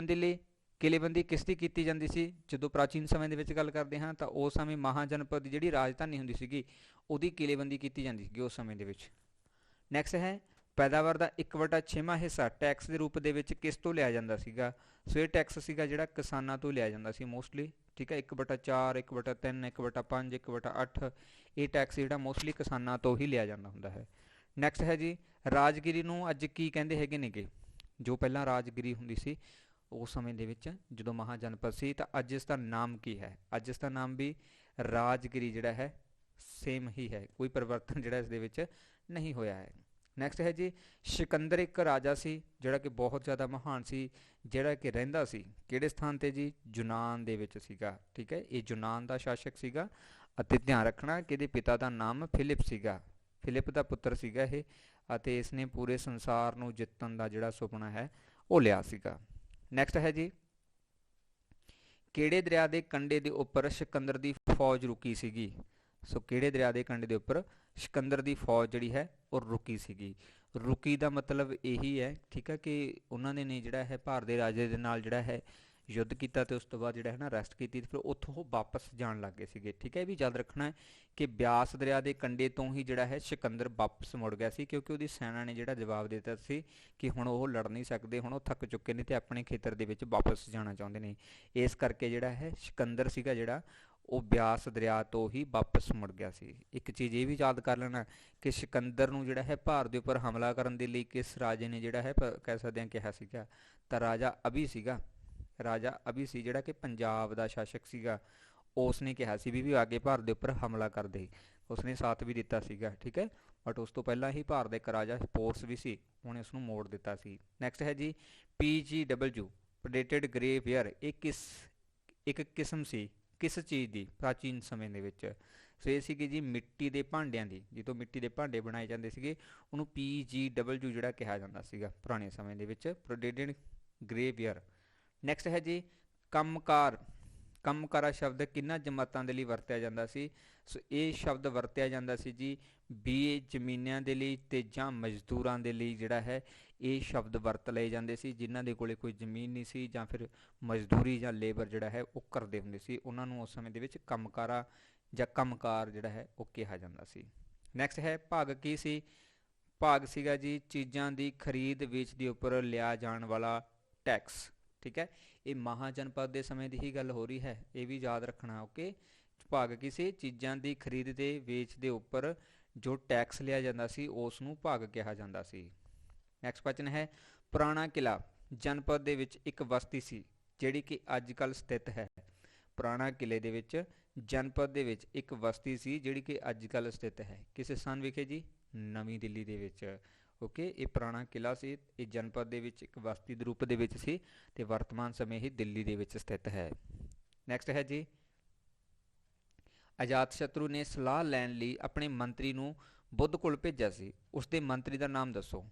ਕਿਲ੍ਹੇਬੰਦੀ ਕਿਸ ਦੀ ਕੀਤੀ ਜਾਂਦੀ ਸੀ? ਜਦੋਂ ਪ੍ਰਾਚੀਨ ਸਮੇਂ ਦੇ ਵਿੱਚ ਗੱਲ ਕਰਦੇ ਹਾਂ ਤਾਂ ਉਸ ਸਮੇਂ ਮਹਾਜਨਪਦ ਦੀ ਜਿਹੜੀ ਰਾਜਧਾਨੀ ਹੁੰਦੀ ਸੀਗੀ ਉਹਦੀ ਕਿਲ੍ਹੇਬੰਦੀ ਕੀਤੀ ਜਾਂਦੀ ਸੀਗੀ ਉਸ ਸਮੇਂ ਦੇ ਵਿੱਚ। ਨੈਕਸਟ ਹੈ, ਪੈਦਾਵਾਰ ਦਾ 1/6ਵਾਂ ਹਿੱਸਾ ਟੈਕਸ ਦੇ ਰੂਪ ਦੇ ਵਿੱਚ ਕਿਸ ਤੋਂ ਲਿਆ ਜਾਂਦਾ ਸੀਗਾ? ਸੋ ਇਹ ਟੈਕਸ ਸੀਗਾ ਜਿਹੜਾ ਕਿਸਾਨਾਂ ਤੋਂ ਲਿਆ ਜਾਂਦਾ ਸੀ ਮੋਸਟਲੀ। ਠੀਕ ਹੈ, 1/4, 1/3, 1/5, 1/8 ਇਹ ਟੈਕਸ ਜਿਹੜਾ ਮੋਸਟਲੀ ਕਿਸਾਨਾਂ ਤੋਂ ਹੀ ਲਿਆ ਜਾਂਦਾ ਹੁੰਦਾ ਹੈ। ਨੈਕਸਟ ਹੈ ਜੀ, ਰਾਜਗੀਰੀ ਨੂੰ ਅੱਜ ਕੀ ਕਹਿੰਦੇ ਹੈਗੇ ਨੇਗੇ? ਜੋ ਪਹਿਲਾਂ ਰਾਜਗੀਰੀ ਹੁੰਦੀ ਸੀ ਉਸ ਸਮੇਂ ਦੇ ਵਿੱਚ ਜਦੋਂ ਮਹਾਜਨਪਦ ਸੀ, ਤਾਂ ਅੱਜ ਇਸ ਦਾ ਨਾਮ ਕੀ ਹੈ? ਅੱਜ ਇਸ ਦਾ ਨਾਮ ਵੀ ਰਾਜਗੀਰੀ ਜਿਹੜਾ ਹੈ ਸੇਮ ਹੀ ਹੈ, ਕੋਈ ਪਰਿਵਰਤਨ ਜਿਹੜਾ ਇਸ ਦੇ ਵਿੱਚ ਨਹੀਂ ਹੋਇਆ ਹੈ। ਨੈਕਸਟ ਹੈ ਜੀ, ਸਿਕੰਦਰ ਇੱਕ ਰਾਜਾ ਸੀ ਜਿਹੜਾ ਕਿ ਬਹੁਤ ਜ਼ਿਆਦਾ ਮਹਾਨ ਸੀ, ਜਿਹੜਾ ਕਿ ਰਹਿੰਦਾ ਸੀ ਕਿਹੜੇ ਸਥਾਨ 'ਤੇ ਜੀ? ਯੂਨਾਨ ਦੇ ਵਿੱਚ ਸੀਗਾ। ਠੀਕ ਹੈ, ਇਹ ਯੂਨਾਨ ਦਾ ਸ਼ਾਸਕ ਸੀਗਾ, ਅਤੇ ਧਿਆਨ ਰੱਖਣਾ ਕਿ ਇਹਦੇ ਪਿਤਾ ਦਾ ਨਾਮ ਫਿਲਿਪ ਸੀਗਾ। ਫਿਲਿਪ ਦਾ ਪੁੱਤਰ ਸੀਗਾ ਇਹ, ਅਤੇ ਇਸਨੇ ਪੂਰੇ ਸੰਸਾਰ ਨੂੰ ਜਿੱਤਣ ਦਾ ਜਿਹੜਾ ਸੁਪਨਾ ਹੈ ਉਹ ਲਿਆ ਸੀਗਾ। ਨੈਕਸਟ ਹੈ ਜੀ, ਕਿਹੜੇ ਦਰਿਆ ਦੇ ਕੰਢੇ ਦੇ ਉੱਪਰ ਸਿਕੰਦਰ ਦੀ ਫੌਜ ਰੁਕੀ ਸੀਗੀ? ਸੋ ਕਿਹੜੇ ਦਰਿਆ ਦੇ ਕੰਢੇ ਦੇ ਉੱਪਰ ਸਿਕੰਦਰ ਦੀ ਫੌਜ ਜਿਹੜੀ ਹੈ ਉਹ ਰੁਕੀ ਸੀਗੀ? ਰੁਕੀ ਦਾ ਮਤਲਬ ਇਹੀ ਹੈ, ਠੀਕ ਹੈ, ਕਿ ਉਹਨਾਂ ਨੇ ਜਿਹੜਾ ਹੈ ਭਾਰਤ ਦੇ ਰਾਜੇ ਦੇ ਨਾਲ ਜਿਹੜਾ ਹੈ युद्ध किया तो उस तो बाद जिहड़ा है ना अरैसट की, फिर उत्थों वो वापस जान लग गए सीगे। ठीक है, ये भी याद रखना है कि ब्यास दरिया के कंढे तो ही जिहड़ा है सिकंदर वापस मुड़ गया सी, क्योंकि उसकी सैना ने जिहड़ा जवाब दे दिता सी कि हुण वो लड़ नहीं सकते, हुण वो थक चुके ने ते अपने खेतर दे विच वापस जाना चाहुंदे ने। इस करके जिहड़ा है सिकंदर सीगा जिहड़ा ਉਹ ਬਿਆਸ ਦਰਿਆ ਤੋਂ ਹੀ ਵਾਪਸ ਮੁੜ ਗਿਆ ਸੀ। ਇੱਕ ਚੀਜ਼ ਇਹ ਵੀ ਯਾਦ ਕਰ ਲੈਣਾ ਕਿ ਸਿਕੰਦਰ ਨੂੰ ਜਿਹੜਾ ਹੈ ਭਾਰਤ ਦੇ ਉੱਪਰ ਹਮਲਾ ਕਰਨ ਦੇ ਲਈ ਕਿਸ ਰਾਜੇ ਨੇ ਜਿਹੜਾ ਹੈ ਕਹਿ ਸਕਦੇ ਹਾਂ ਕਿਹਾ ਸੀਗਾ, ਤਾਂ ਰਾਜਾ ਅਭੀ ਸੀਗਾ। ਰਾਜਾ ਅਭੀ ਸੀ ਜਿਹੜਾ ਕਿ ਪੰਜਾਬ ਦਾ ਸ਼ਾਸਕ ਸੀਗਾ, ਉਸ ਨੇ ਕਿਹਾ ਸੀ ਵੀ ਅੱਗੇ ਭਾਰਤ ਦੇ ਉੱਪਰ ਹਮਲਾ ਕਰਦੇ, ਉਸਨੇ ਸਾਥ ਵੀ ਦਿੱਤਾ ਸੀਗਾ। ਠੀਕ ਹੈ, ਬਟ ਉਸ ਤੋਂ ਪਹਿਲਾਂ ਹੀ ਭਾਰਤ ਦਾ ਇੱਕ ਰਾਜਾ ਪੋਰਸ ਵੀ ਸੀ, ਉਹਨੇ ਉਸ ਨੂੰ ਮੋੜ ਦਿੱਤਾ ਸੀ। ਨੈਕਸਟ ਹੈ ਜੀ PGW ਪ੍ਰੈਡੇਟਡ ਗ੍ਰੇਵੀਅਰ, ਇਹ ਇੱਕ ਕਿਸਮ ਸੀ ਕਿਸ ਚੀਜ਼ ਦੀ ਪ੍ਰਾਚੀਨ ਸਮੇਂ ਦੇ ਵਿੱਚ। ਸੋ ਇਹ ਸੀਗੀ ਜੀ ਮਿੱਟੀ ਦੇ ਭਾਂਡਿਆਂ ਦੀ, ਜਿੱਥੋਂ ਮਿੱਟੀ ਦੇ ਭਾਂਡੇ ਬਣਾਏ ਜਾਂਦੇ ਸੀਗੇ ਉਹਨੂੰ PGW ਜਿਹੜਾ ਕਿਹਾ ਜਾਂਦਾ ਸੀਗਾ ਪੁਰਾਣੇ ਸਮੇਂ ਦੇ ਵਿੱਚ, ਪ੍ਰੈਡੇਟਡ ਗ੍ਰੇਵੀਅਰ। ਨੈਕਸਟ ਹੈ ਜੀ ਕੰਮਕਾਰ। ਕੰਮਕਾਰਾ ਸ਼ਬਦ ਕਿਹਨਾਂ ਜਮਾਤਾਂ ਦੇ ਲਈ ਵਰਤਿਆ ਜਾਂਦਾ ਸੀ? ਸੋ ਇਹ ਸ਼ਬਦ ਵਰਤਿਆ ਜਾਂਦਾ ਸੀ ਜੀ ਜ਼ਮੀਨਾਂ ਦੇ ਲਈ ਤੇ ਜਾਂ ਮਜ਼ਦੂਰਾਂ ਦੇ ਲਈ ਜਿਹੜਾ ਹੈ ਇਹ ਸ਼ਬਦ ਵਰਤ ਲਏ ਜਾਂਦੇ ਸੀ, ਜਿਨ੍ਹਾਂ ਦੇ ਕੋਲੇ ਕੋਈ ਜ਼ਮੀਨ ਨਹੀਂ ਸੀ ਜਾਂ ਫਿਰ ਮਜ਼ਦੂਰੀ ਜਾਂ ਲੇਬਰ ਜਿਹੜਾ ਹੈ ਉਹ ਕਰਦੇ ਹੁੰਦੇ ਸੀ, ਉਹਨਾਂ ਨੂੰ ਉਸ ਸਮੇਂ ਦੇ ਵਿੱਚ ਕੰਮਕਾਰਾ ਜਾਂ ਕੰਮਕਾਰ ਜਿਹੜਾ ਹੈ ਉਹ ਕਿਹਾ ਜਾਂਦਾ ਸੀ। ਨੈਕਸਟ ਹੈ ਭਾਗ ਕੀ ਸੀ? ਭਾਗ ਸੀਗਾ ਜੀ ਚੀਜ਼ਾਂ ਦੀ ਖਰੀਦ ਵੇਚ ਦੇ ਉੱਪਰ ਲਿਆ ਜਾਣ ਵਾਲਾ ਟੈਕਸ। ਠੀਕ ਹੈ, ਇਹ ਮਹਾਜਨਪਦ ਦੇ ਸਮੇਂ ਦੀ ਹੀ ਗੱਲ ਹੋ ਰਹੀ ਹੈ, ਇਹ ਵੀ ਯਾਦ ਰੱਖਣਾ। ਓਕੇ, ਭਾਗ ਕਿਸੇ ਚੀਜ਼ਾਂ ਦੀ ਖਰੀਦ ਤੇ ਵੇਚ ਦੇ ਉੱਪਰ ਜੋ ਟੈਕਸ ਲਿਆ ਜਾਂਦਾ ਸੀ ਉਸ ਨੂੰ ਭਾਗ ਕਿਹਾ ਜਾਂਦਾ ਸੀ। ਨੈਕਸਟ ਕੁਐਸਚਨ ਹੈ ਪੁਰਾਣਾ ਕਿਲਾ ਜਨਪਦ ਦੇ ਵਿੱਚ ਇੱਕ ਬਸਤੀ ਸੀ ਜਿਹੜੀ ਕਿ ਅੱਜ ਕੱਲ੍ਹ ਸਥਿਤ ਹੈ। ਪੁਰਾਣਾ ਕਿਲੇ ਦੇ ਵਿੱਚ ਜਨਪਦ ਦੇ ਵਿੱਚ ਇੱਕ ਬਸਤੀ ਸੀ ਜਿਹੜੀ ਕਿ ਅੱਜ ਕੱਲ੍ਹ ਸਥਿਤ ਹੈ, ਕਿਸੇ ਸਥਾਨ ਵਿਖੇ ਜੀ? ਨਵੀਂ ਦਿੱਲੀ ਦੇ ਵਿੱਚ। ਓਕੇ, ਇਹ ਪੁਰਾਣਾ ਕਿਲਾ ਸੀ, ਇਹ ਜਨਪਦ ਦੇ ਵਿੱਚ ਇੱਕ ਬਸਤੀ ਦੇ ਰੂਪ ਦੇ ਵਿੱਚ ਸੀ ਤੇ ਵਰਤਮਾਨ ਸਮੇਂ ਹੀ ਦਿੱਲੀ ਦੇ ਵਿੱਚ ਸਥਿਤ ਹੈ। ਨੈਕਸਟ ਹੈ ਜੀ ਅਜਾਤਸ਼ਤਰੂ ਨੇ ਸਲਾਹ ਲੈਣ ਲਈ ਆਪਣੇ ਮੰਤਰੀ ਨੂੰ ਬੁੱਧ ਕੋਲ ਭੇਜਿਆ ਸੀ, ਉਸਦੇ ਮੰਤਰੀ ਦਾ ਨਾਮ ਦੱਸੋ।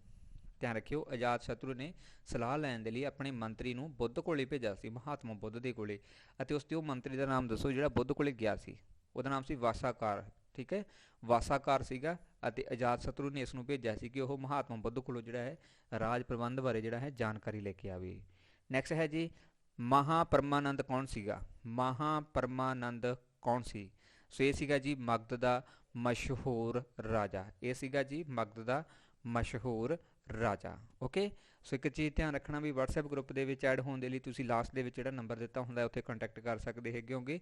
ਧਿਆਨ ਰੱਖਿਓ, ਅਜਾਤਸ਼ਤਰੂ ਨੇ ਸਲਾਹ ਲੈਣ ਦੇ ਲਈ ਆਪਣੇ ਮੰਤਰੀ ਨੂੰ ਬੁੱਧ ਕੋਲੇ ਭੇਜਿਆ ਸੀ, ਮਹਾਤਮਾ ਬੁੱਧ ਦੇ ਕੋਲੇ, ਅਤੇ ਉਸ 'ਤੇ ਉਹ ਮੰਤਰੀ ਦਾ ਨਾਮ ਦੱਸੋ ਜਿਹੜਾ ਬੁੱਧ ਕੋਲੇ ਗਿਆ ਸੀ। ਉਹਦਾ ਨਾਮ ਸੀ ਵਾਸਾਕਾਰ। ਠੀਕ ਹੈ, ਵਾਸਾਕਾਰ ਸੀਗਾ ਅਤੇ ਅਜਾਤਸ਼ਤਰੂ ਨੇ ਇਸ ਨੂੰ ਭੇਜਿਆ ਸੀ ਕਿ ਉਹ ਮਹਾਤਮਾ ਬੁੱਧ ਕੋਲੋਂ ਜਿਹੜਾ ਹੈ ਰਾਜ ਪ੍ਰਬੰਧ ਬਾਰੇ ਜਿਹੜਾ ਹੈ ਜਾਣਕਾਰੀ ਲੈ ਕੇ ਆਵੇ। ਨੈਕਸਟ ਹੈ ਜੀ ਮਹਾਪਰਮਾਨੰਦ ਕੌਣ ਸੀਗਾ? ਮਹਾਪਰਮਾਨੰਦ ਕੌਣ ਸੀ? ਸੋ ਇਹ ਸੀਗਾ ਜੀ ਮਗਧ ਦਾ ਮਸ਼ਹੂਰ ਰਾਜਾ, ਇਹ ਸੀਗਾ ਜੀ ਮਗਧ ਦਾ ਮਸ਼ਹੂਰ ਰਾਜਾ। ਓਕੇ, ਸੋ ਇੱਕ ਚੀਜ਼ ਧਿਆਨ ਰੱਖਣਾ ਵੀ WhatsApp ਗਰੁੱਪ ਦੇ ਵਿੱਚ ਐਡ ਹੋਣ ਦੇ ਲਈ ਤੁਸੀਂ ਲਾਸਟ ਦੇ ਵਿੱਚ ਜਿਹੜਾ ਨੰਬਰ ਦਿੱਤਾ ਹੁੰਦਾ ਉੱਥੇ ਕੰਟੈਕਟ ਕਰ ਸਕਦੇ ਹੈਗੇ ਹੋਗੇ,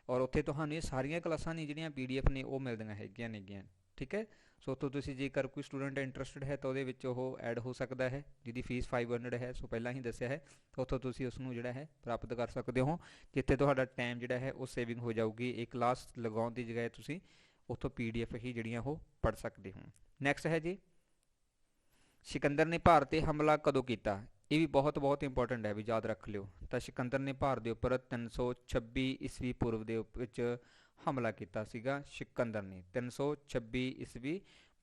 ਔਰ ਉੱਥੇ ਤੁਹਾਨੂੰ ਇਹ ਸਾਰੀਆਂ ਕਲਾਸਾਂ ਨੇ ਜਿਹੜੀਆਂ PDF ਨੇ ਉਹ ਮਿਲਦੀਆਂ ਹੈਗੀਆਂ ਨੇਗੀਆਂ। ਠੀਕ ਹੈ, ਸੋ ਉੱਥੋਂ ਤੁਸੀਂ ਜੇਕਰ ਕੋਈ ਸਟੂਡੈਂਟ ਇੰਟਰਸਟਡ ਹੈ ਤਾਂ ਉਹਦੇ ਵਿੱਚ ਉਹ ਐਡ ਹੋ ਸਕਦਾ ਹੈ, ਜਿਹਦੀ ਫੀਸ 500 ਹੈ। ਸੋ ਪਹਿਲਾਂ ਹੀ ਦੱਸਿਆ ਹੈ, ਤਾਂ ਉੱਥੋਂ ਤੁਸੀਂ ਉਸ ਨੂੰ ਜਿਹੜਾ ਹੈ ਪ੍ਰਾਪਤ ਕਰ ਸਕਦੇ ਹੋ, ਜਿੱਥੇ ਤੁਹਾਡਾ ਟਾਈਮ ਜਿਹੜਾ ਹੈ ਉਹ ਸੇਵਿੰਗ ਹੋ ਜਾਊਗੀ। ਇਹ ਕਲਾਸ ਲਗਾਉਣ ਦੀ ਜਗ੍ਹਾ ਤੁਸੀਂ ਉੱਥੋਂ PDF ਹੀ ਜਿਹੜੀਆਂ ਉਹ ਪੜ੍ਹ ਸਕਦੇ ਹੋ। ਨੈਕਸਟ ਹੈ ਜੀ ਸਿਕੰਦਰ ਨੇ ਭਾਰਤ 'ਤੇ ਹਮਲਾ ਕਦੋਂ ਕੀਤਾ? ਇਹ ਵੀ ਬਹੁਤ ਇੰਪੋਰਟੈਂਟ ਹੈ, ਵੀ ਯਾਦ ਰੱਖ ਲਿਓ। ਤਾਂ ਸਿਕੰਦਰ ਨੇ ਭਾਰਤ ਦੇ ਉੱਪਰ 326 ਈਸਵੀ ਪੂਰਵ ਦੇ ਵਿੱਚ ਹਮਲਾ ਕੀਤਾ ਸੀਗਾ। ਸਿਕੰਦਰ ਨੇ 326 ਈਸਵੀ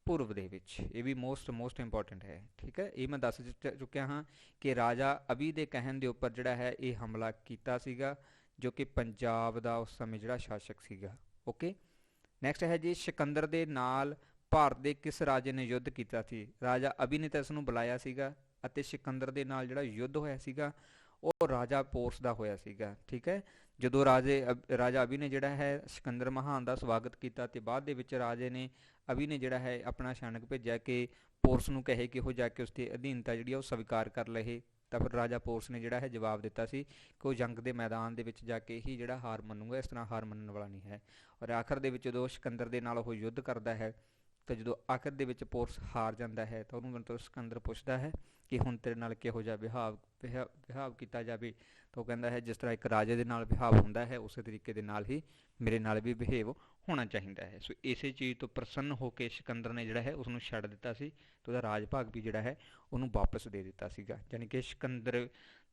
ਪੂਰਵ ਦੇ ਵਿੱਚ, ਇਹ ਵੀ ਮੋਸਟ ਇੰਪੋਰਟੈਂਟ ਹੈ। ਠੀਕ ਹੈ, ਇਹ ਮੈਂ ਦੱਸ ਚੁੱਕਿਆ ਹਾਂ ਕਿ ਰਾਜਾ ਅਭੀ ਦੇ ਕਹਿਣ ਦੇ ਉੱਪਰ ਜਿਹੜਾ ਹੈ ਇਹ ਹਮਲਾ ਕੀਤਾ ਸੀਗਾ, ਜੋ ਕਿ ਪੰਜਾਬ ਦਾ ਉਸ ਸਮੇਂ ਜਿਹੜਾ ਸ਼ਾਸਕ ਸੀਗਾ। ਓਕੇ, ਨੈਕਸਟ ਹੈ ਜੀ ਸਿਕੰਦਰ ਦੇ ਨਾਲ ਭਾਰਤ ਦੇ ਕਿਸ ਰਾਜੇ ਨੇ ਯੁੱਧ ਕੀਤਾ ਸੀ? ਰਾਜਾ ਅਭੀ ਨੇ ਤਾਂ ਇਸ ਨੂੰ ਬੁਲਾਇਆ ਸੀਗਾ, ਅਤੇ ਸਿਕੰਦਰ ਦੇ ਨਾਲ ਜਿਹੜਾ ਯੁੱਧ ਹੋਇਆ ਸੀਗਾ ਉਹ ਰਾਜਾ ਪੋਰਸ ਦਾ ਹੋਇਆ ਸੀਗਾ। ਠੀਕ ਹੈ, ਜਦੋਂ ਰਾਜਾ ਅਭੀ ਨੇ ਜਿਹੜਾ ਹੈ ਸਿਕੰਦਰ ਮਹਾਨ ਦਾ ਸਵਾਗਤ ਕੀਤਾ ਤੇ ਬਾਅਦ ਦੇ ਵਿੱਚ ਰਾਜੇ ਨੇ ਅਭੀ ਨੇ ਜਿਹੜਾ ਹੈ ਆਪਣਾ ਸੈਨਿਕ ਭੇਜਿਆ ਕਿ ਪੋਰਸ ਨੂੰ ਕਹੇ ਕਿ ਉਹ ਜਾ ਕੇ ਉਸਦੀ ਅਧੀਨਤਾ ਜਿਹੜੀ ਆ ਉਹ ਸਵੀਕਾਰ ਕਰ ਲਏ। ਤਾਂ ਫਿਰ ਰਾਜਾ ਪੋਰਸ ਨੇ ਜਿਹੜਾ ਹੈ ਜਵਾਬ ਦਿੱਤਾ ਸੀ ਕਿ ਉਹ ਜੰਗ ਦੇ ਮੈਦਾਨ ਦੇ ਵਿੱਚ ਜਾ ਕੇ ਹੀ ਜਿਹੜਾ ਹਾਰ ਮੰਨੂਗਾ, ਇਸ ਤਰ੍ਹਾਂ ਹਾਰ ਮੰਨਣ ਵਾਲਾ ਨਹੀਂ ਹੈ। ਔਰ ਆਖਰ ਦੇ ਵਿੱਚ ਜਦੋਂ ਸਿਕੰਦਰ ਦੇ ਨਾਲ ਉਹ ਯੁੱਧ ਕਰਦਾ ਹੈ ਤਾਂ ਜਦੋਂ ਆਖਰ ਦੇ ਵਿੱਚ ਪੋਰਸ ਹਾਰ ਜਾਂਦਾ ਹੈ ਤਾਂ ਉਹਨੂੰ ਮਤਲਬ ਸਿਕੰਦਰ ਪੁੱਛਦਾ ਹੈ ਕਿ ਹੁਣ ਤੇਰੇ ਨਾਲ ਕਿਹੋ ਜਿਹਾ ਵਿਹਾਵ ਕੀਤਾ ਜਾਵੇ। ਤਾਂ ਉਹ ਕਹਿੰਦਾ ਹੈ ਜਿਸ ਤਰ੍ਹਾਂ ਇੱਕ ਰਾਜੇ ਦੇ ਨਾਲ ਵਿਹਾਵ ਹੁੰਦਾ ਹੈ ਉਸੇ ਤਰੀਕੇ ਦੇ ਨਾਲ ਹੀ ਮੇਰੇ ਨਾਲ ਵੀ ਬਿਹੇਵ ਹੋਣਾ ਚਾਹੀਦਾ ਹੈ। ਸੋ ਇਸੇ ਚੀਜ਼ ਤੋਂ ਪ੍ਰਸੰਨ ਹੋ ਕੇ ਸਿਕੰਦਰ ਨੇ ਜਿਹੜਾ ਹੈ ਉਸਨੂੰ ਛੱਡ ਦਿੱਤਾ ਸੀ ਅਤੇ ਉਹਦਾ ਰਾਜ ਭਾਗ ਵੀ ਜਿਹੜਾ ਹੈ ਉਹਨੂੰ ਵਾਪਸ ਦੇ ਦਿੱਤਾ ਸੀਗਾ। ਯਾਨੀ ਕਿ ਸਿਕੰਦਰ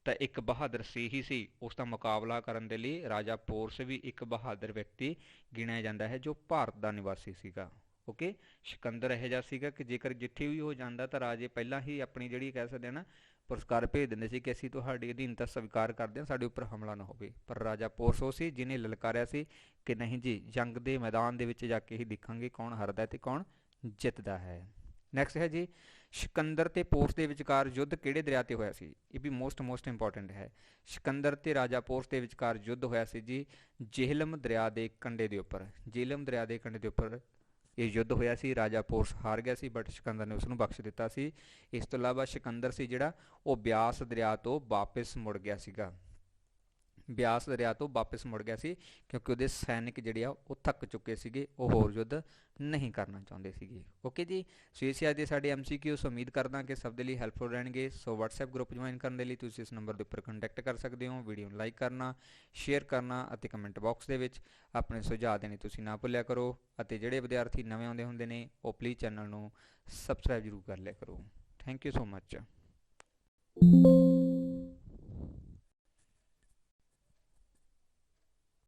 ਤਾਂ ਇੱਕ ਬਹਾਦਰ ਸੀ ਹੀ ਸੀ, ਉਸ ਦਾ ਮੁਕਾਬਲਾ ਕਰਨ ਦੇ ਲਈ ਰਾਜਾ ਪੋਰਸ ਵੀ ਇੱਕ ਬਹਾਦਰ ਵਿਅਕਤੀ ਗਿਣਿਆ ਜਾਂਦਾ ਹੈ ਜੋ ਭਾਰਤ ਦਾ ਨਿਵਾਸੀ ਸੀਗਾ। ਓਕੇ, ਸਿਕੰਦਰ ਇਹੋ ਜਿਹਾ ਸੀਗਾ ਕਿ ਜੇਕਰ ਜਿੱਥੇ ਵੀ ਉਹ ਜਾਂਦਾ ਤਾਂ ਰਾਜੇ ਪਹਿਲਾਂ ਹੀ ਆਪਣੀ ਜਿਹੜੀ ਕਹਿ ਸਕਦੇ ਹਾਂ ਨਾ ਪੁਰਸਕਾਰ ਭੇਜ ਦਿੰਦੇ ਸੀ ਕਿ ਅਸੀਂ ਤੁਹਾਡੀ ਅਧੀਨਤਾ ਸਵੀਕਾਰ ਕਰਦੇ ਹਾਂ, ਸਾਡੇ ਉੱਪਰ ਹਮਲਾ ਨਾ ਹੋਵੇ। ਪਰ ਰਾਜਾ ਪੋਰਸ ਉਹ ਸੀ ਜਿਹਨੇ ਲਲਕਾਰਿਆ ਸੀ ਕਿ ਨਹੀਂ ਜੀ, ਜੰਗ ਦੇ ਮੈਦਾਨ ਦੇ ਵਿੱਚ ਜਾ ਕੇ ਹੀ ਦੇਖਾਂਗੇ ਕੌਣ ਹਾਰਦਾ ਅਤੇ ਕੌਣ ਜਿੱਤਦਾ ਹੈ। ਨੈਕਸਟ ਹੈ ਜੀ, ਸਿਕੰਦਰ ਤੇ ਪੋਰਸ ਦੇ ਵਿਚਕਾਰ ਯੁੱਧ ਕਿਹੜੇ ਦਰਿਆ ਤੇ ਹੋਇਆ ਸੀ? ਇਹ ਵੀ ਮੋਸਟ ਇੰਪੋਰਟੈਂਟ ਹੈ। ਸਿਕੰਦਰ ਤੇ ਰਾਜਾ ਪੋਰਸ ਦੇ ਵਿਚਕਾਰ ਯੁੱਧ ਹੋਇਆ ਸੀ ਜੀ ਜੇਹਲਮ ਦਰਿਆ ਦੇ ਕੰਢੇ ਦੇ ਉੱਪਰ। ਜੇਹਲਮ ਦਰਿਆ ਦੇ ਕੰਢੇ ਦੇ ਉੱਪਰ ਇਹ ਯੁੱਧ ਹੋਇਆ ਸੀ। ਰਾਜਾ ਪੋਰਸ ਹਾਰ ਗਿਆ ਸੀ, ਬਟ ਸਿਕੰਦਰ ਨੇ ਉਸ ਨੂੰ ਬਖਸ਼ ਦਿੱਤਾ ਸੀ। ਇਸ ਤੋਂ ਇਲਾਵਾ ਸਿਕੰਦਰ ਸੀ ਜਿਹੜਾ, ਉਹ ਬਿਆਸ ਦਰਿਆ ਤੋਂ ਵਾਪਿਸ ਮੁੜ ਗਿਆ ਸੀਗਾ। ਬਿਆਸ ਦਰਿਆ ਤੋਂ ਵਾਪਿਸ ਮੁੜ ਗਿਆ ਸੀ ਕਿਉਂਕਿ ਉਹਦੇ ਸੈਨਿਕ ਜਿਹੜੇ ਆ ਉਹ ਥੱਕ ਚੁੱਕੇ ਸੀਗੇ, ਉਹ ਹੋਰ ਯੁੱਧ ਨਹੀਂ ਕਰਨਾ ਚਾਹੁੰਦੇ ਸੀਗੇ। ਓਕੇ ਜੀ, ਸੋ ਇਹ ਸੀ ਅੱਜ ਦੇ ਸਾਡੇ MCQs। ਉਮੀਦ ਕਰਦਾ ਕਿ ਸਭ ਦੇ ਲਈ ਹੈਲਪਫੁਲ ਰਹਿਣਗੇ। ਸੋ WhatsApp ਗਰੁੱਪ ਜੁਆਇਨ ਕਰਨ ਦੇ ਲਈ ਤੁਸੀਂ ਇਸ ਨੰਬਰ ਦੇ ਉੱਪਰ ਕੰਟੈਕਟ ਕਰ ਸਕਦੇ ਹੋ। ਵੀਡੀਓ ਨੂੰ ਲਾਈਕ ਕਰਨਾ, ਸ਼ੇਅਰ ਕਰਨਾ ਅਤੇ ਕਮੈਂਟ ਬਾਕਸ ਦੇ ਵਿੱਚ ਆਪਣੇ ਸੁਝਾਅ ਦੇਣੇ ਤੁਸੀਂ ਨਾ ਭੁੱਲਿਆ ਕਰੋ। ਅਤੇ ਜਿਹੜੇ ਵਿਦਿਆਰਥੀ ਨਵੇਂ ਆਉਂਦੇ ਹੁੰਦੇ ਨੇ, ਉਹ ਪਲੀਜ਼ ਚੈਨਲ ਨੂੰ ਸਬਸਕ੍ਰਾਈਬ ਜ਼ਰੂਰ ਕਰ ਲਿਆ ਕਰੋ। Thank you so much.